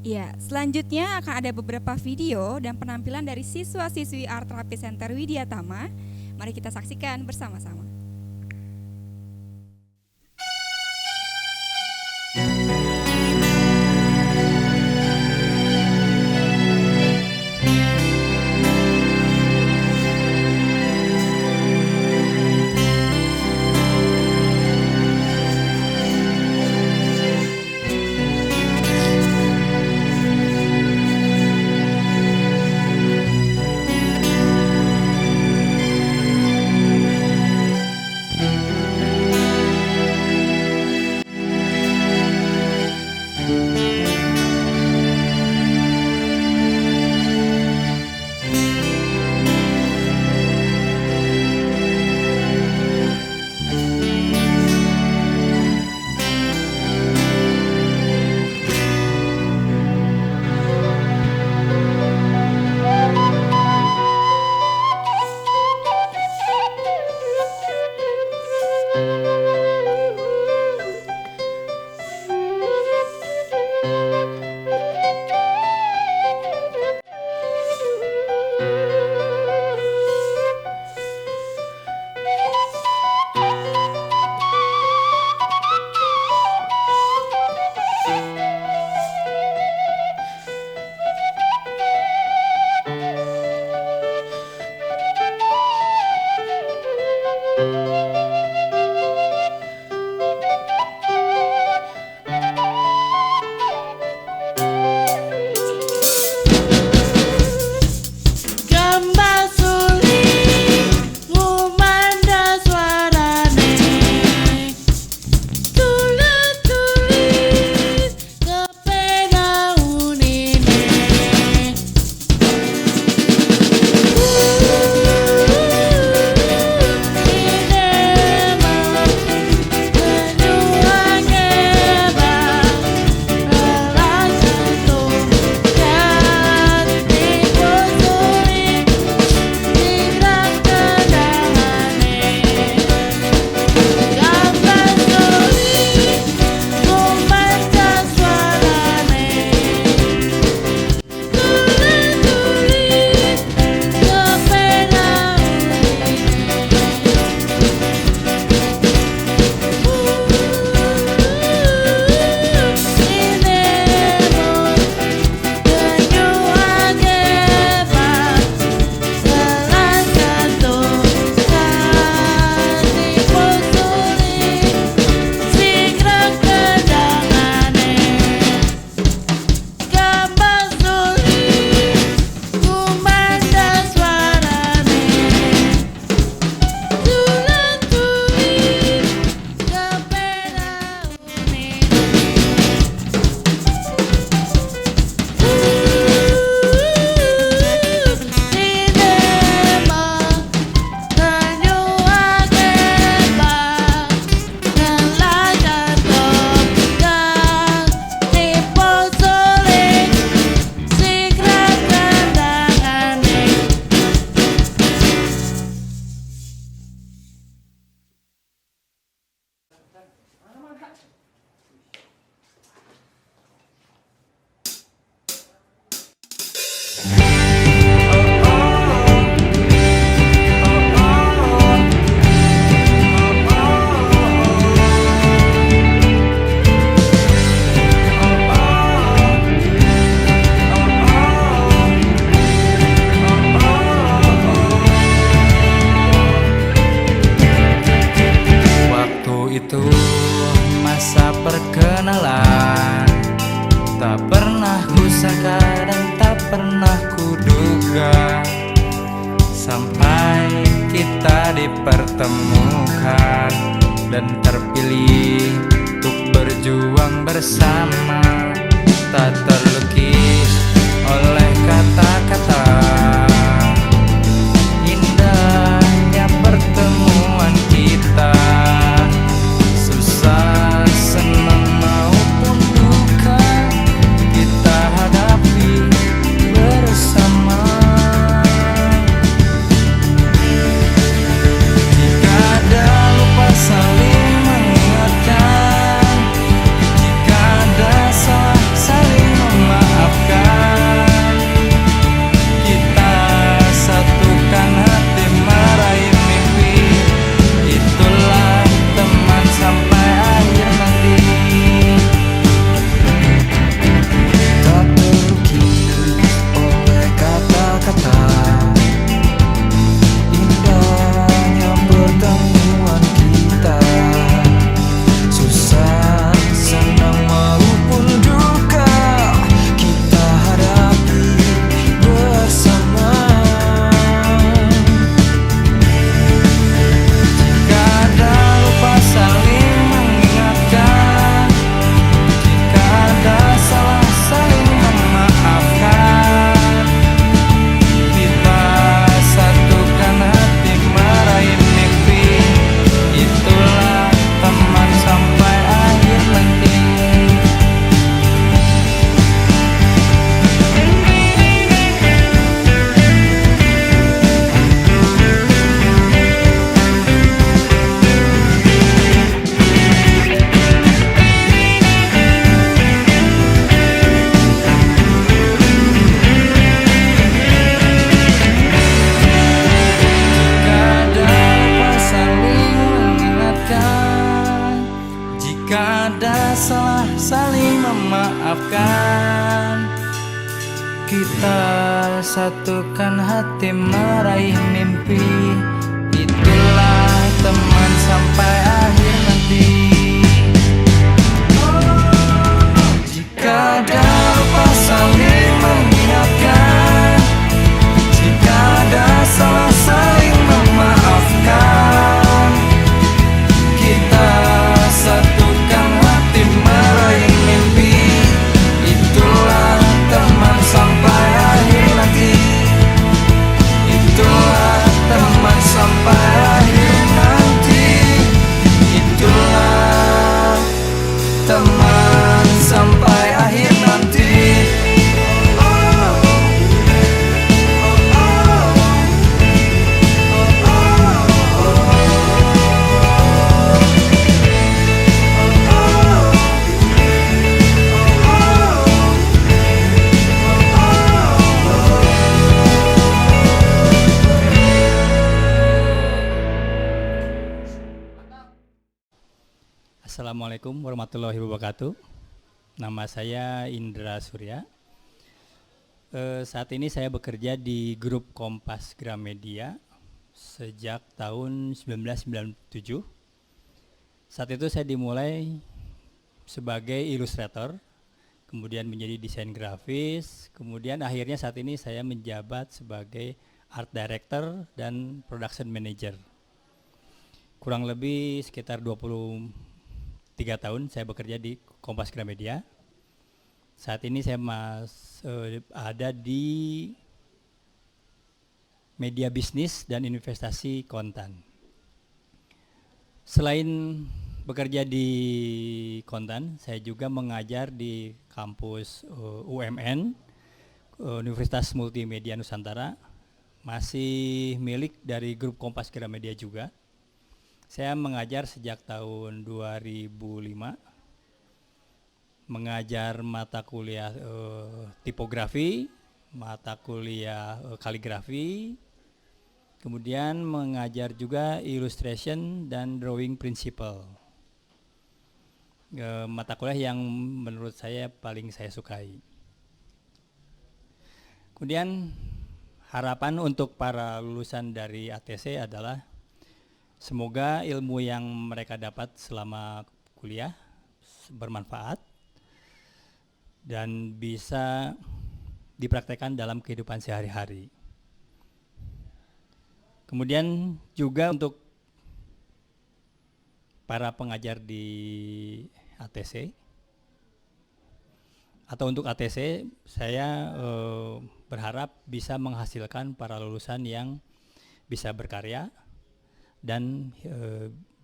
Ya, selanjutnya akan ada beberapa video dan penampilan dari siswa-siswi Art Therapy Center Widyatama. Mari kita saksikan bersama-sama. dipertemukan dan terpilih untuk berjuang bersama, tak terlukis oleh kata-kata. Indahnya pertemuan kita, susah salah saling memaafkan. Kita satukan hati meraih mimpi, itulah teman sampai akhir nanti. Jika ada lupa saling mengingatkan, jika ada salah saling memaafkan. Kita satukan hati meraih mimpi, itulah teman sampai akhir nanti. Itulah teman sampai akhir nanti. Itulah teman sampai akhir nanti. Assalamualaikum warahmatullahi wabarakatuh. Nama saya Indra Surya. Saat ini saya bekerja di grup Kompas Gramedia sejak tahun 1997. Saat itu saya dimulai sebagai ilustrator, kemudian menjadi desain grafis, kemudian akhirnya saat ini saya menjabat sebagai art director dan production manager. Kurang lebih sekitar 23 tahun saya bekerja di Kompas Gramedia. Saat ini saya ada di media bisnis dan investasi kontan. Selain bekerja di kontan, saya juga mengajar di kampus UMN, Universitas Multimedia Nusantara, masih milik dari grup Kompas Gramedia juga. Saya mengajar sejak tahun 2005, mengajar mata kuliah tipografi, mata kuliah kaligrafi, kemudian mengajar juga illustration dan drawing principle. Mata kuliah yang menurut saya paling saya sukai. Kemudian harapan untuk para lulusan dari ATC adalah semoga ilmu yang mereka dapat selama kuliah bermanfaat dan bisa dipraktekkan dalam kehidupan sehari-hari. Kemudian juga untuk para pengajar di ATC atau untuk ATC, saya berharap bisa menghasilkan para lulusan yang bisa berkarya dan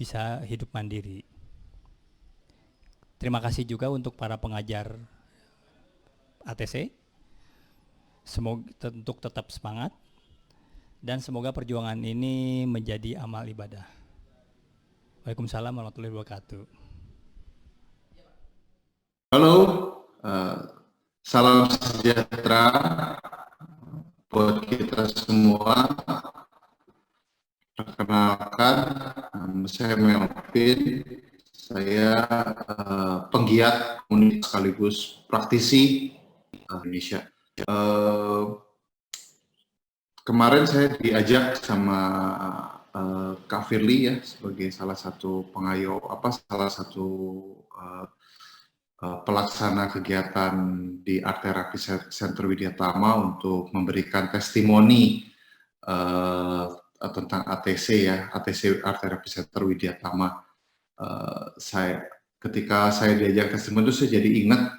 bisa hidup mandiri. Terima kasih juga untuk para pengajar ATC. Semoga untuk tetap semangat dan semoga perjuangan ini menjadi amal ibadah. Waalaikumsalam warahmatullahi wabarakatuh. Halo, salam sejahtera buat kita semua. Perkenalkan, saya Melvin, saya penggiat komunitas sekaligus praktisi Indonesia. Kemarin saya diajak sama Kak Firly ya sebagai salah satu pelaksana kegiatan di Art Therapy Center Widyatama untuk memberikan testimoni tentang ATC ya, ATC Art Therapy Center Widyatama. Ketika saya diajak testimoni itu saya jadi ingat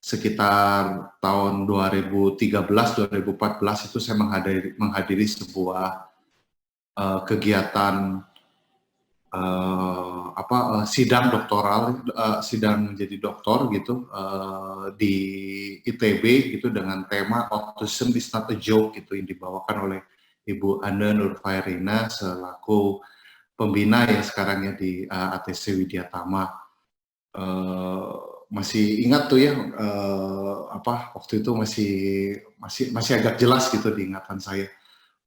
sekitar tahun 2013-2014 itu saya menghadiri sebuah kegiatan sidang doktoral, sidang menjadi doktor gitu di ITB gitu dengan tema Autism is not a joke gitu yang dibawakan oleh Ibu Anda Nurfairina selaku pembina yang sekarang ya di ATC Widyatama. Masih ingat tuh ya waktu itu masih agak jelas gitu di ingatan saya.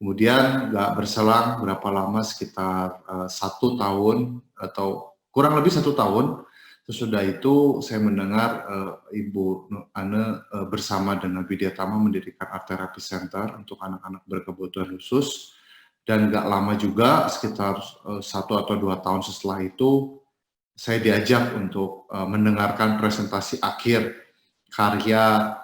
Kemudian nggak berselang berapa lama, sekitar 1 tahun atau kurang lebih 1 tahun, Sesudah itu saya mendengar Ibu Ane bersama dengan Widya Tama mendirikan Art Therapy Center untuk anak-anak berkebutuhan khusus. Dan gak lama juga, sekitar 1 atau 2 tahun setelah itu, saya diajak untuk mendengarkan presentasi akhir karya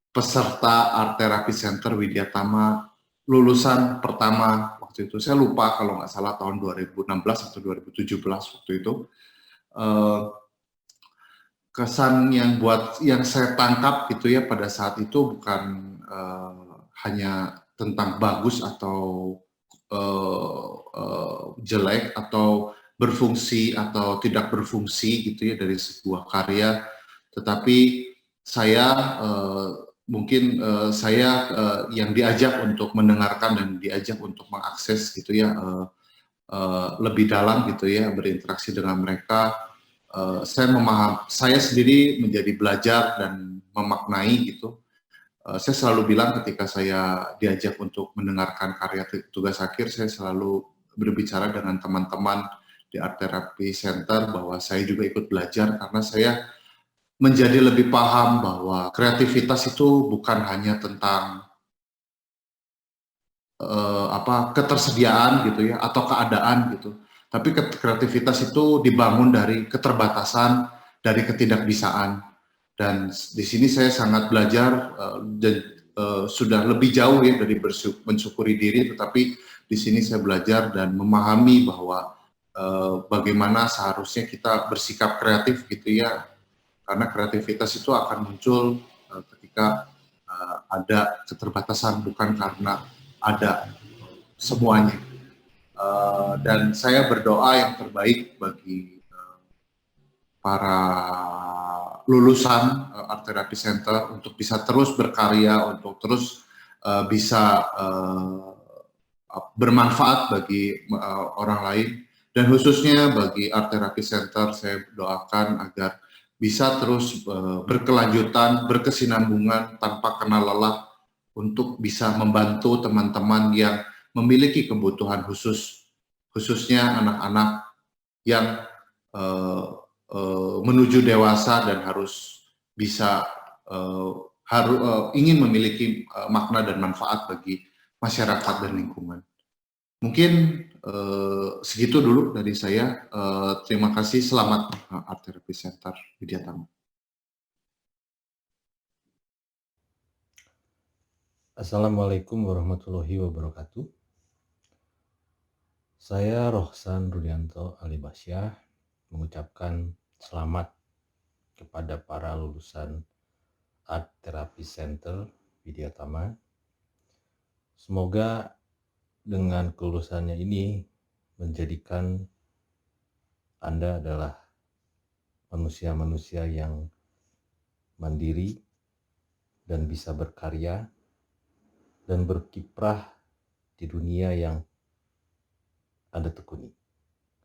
peserta Art Therapy Center Widya Tama lulusan pertama waktu itu. Saya lupa kalau nggak salah tahun 2016 atau 2017 waktu itu. Kesan yang saya tangkap gitu ya pada saat itu bukan hanya tentang bagus atau jelek atau berfungsi atau tidak berfungsi gitu ya dari sebuah karya, tetapi saya yang diajak untuk mendengarkan dan diajak untuk mengakses gitu ya lebih dalam gitu ya, berinteraksi dengan mereka. Saya sendiri menjadi belajar dan memaknai gitu. Saya selalu bilang ketika saya diajak untuk mendengarkan karya tugas akhir, saya selalu berbicara dengan teman-teman di Art Therapy Center bahwa saya juga ikut belajar karena saya menjadi lebih paham bahwa kreativitas itu bukan hanya tentang ketersediaan gitu ya atau keadaan gitu, tapi kreativitas itu dibangun dari keterbatasan, dari ketidakbisaan. Dan di sini saya sangat belajar dan sudah lebih jauh ya dari mensyukuri diri, tetapi di sini saya belajar dan memahami bahwa bagaimana seharusnya kita bersikap kreatif gitu ya, karena kreativitas itu akan muncul ketika ada keterbatasan, bukan karena ada semuanya. Dan saya berdoa yang terbaik bagi para lulusan Art Therapy Center untuk bisa terus berkarya, untuk terus bisa bermanfaat bagi orang lain, dan khususnya bagi Art Therapy Center saya doakan agar bisa terus berkelanjutan, berkesinambungan tanpa kenal lelah untuk bisa membantu teman-teman yang memiliki kebutuhan khusus, khususnya anak-anak yang menuju dewasa dan harus bisa ingin memiliki makna dan manfaat bagi masyarakat dan lingkungan. Mungkin segitu dulu dari saya. Terima kasih. Selamat Art Therapy Center Widya Tama. Assalamualaikum warahmatullahi wabarakatuh. Saya Rohsan Rudianto Alibasyah mengucapkan selamat kepada para lulusan Art Therapy Center Widya Tama. Semoga dengan kelulusannya ini menjadikan Anda adalah manusia-manusia yang mandiri dan bisa berkarya dan berkiprah di dunia yang Anda tekuni.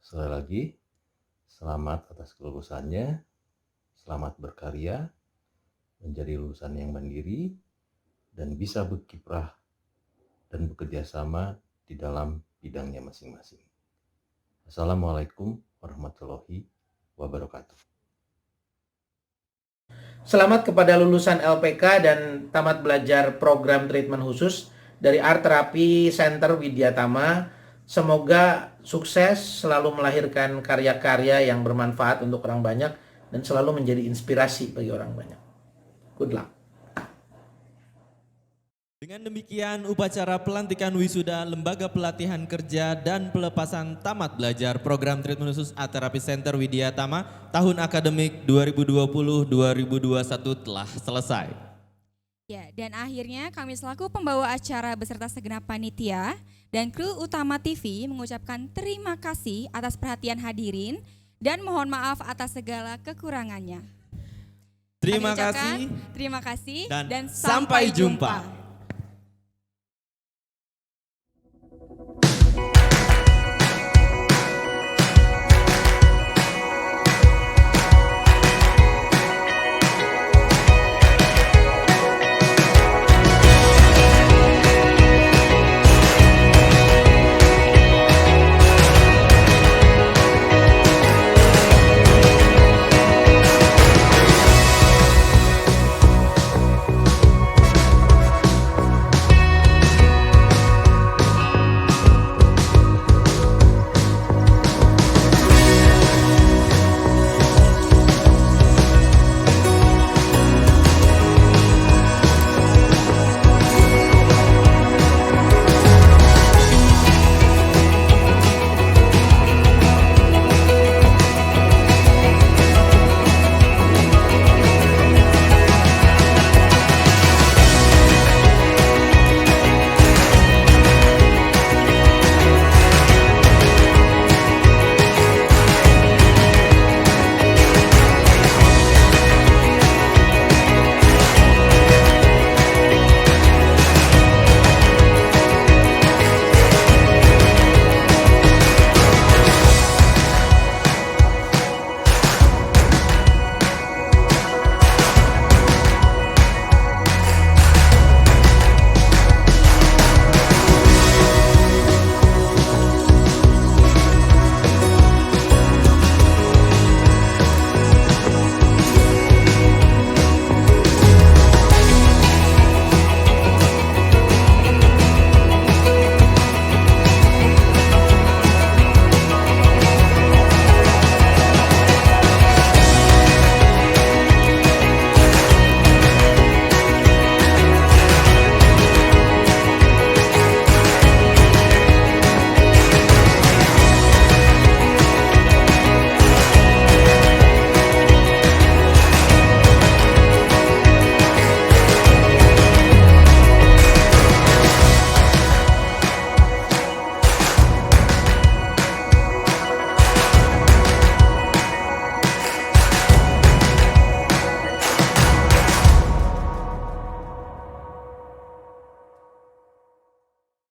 Sekali lagi, selamat atas kelulusannya, selamat berkarya, menjadi lulusan yang mandiri, dan bisa berkiprah dan bekerja sama di dalam bidangnya masing-masing. Assalamualaikum warahmatullahi wabarakatuh. Selamat kepada lulusan LPK dan tamat belajar program treatment khusus dari Art Therapy Center Widya Tama. Semoga sukses, selalu melahirkan karya-karya yang bermanfaat untuk orang banyak dan selalu menjadi inspirasi bagi orang banyak. Good luck. Dengan demikian, upacara pelantikan wisuda Lembaga Pelatihan Kerja dan Pelepasan Tamat Belajar Program Treatment Khusus Art Therapy Center Widya Tama tahun akademik 2020-2021 telah selesai. Ya, dan akhirnya kami selaku pembawa acara beserta segenap panitia dan kru utama TV mengucapkan terima kasih atas perhatian hadirin dan mohon maaf atas segala kekurangannya. Terima kasih dan sampai jumpa.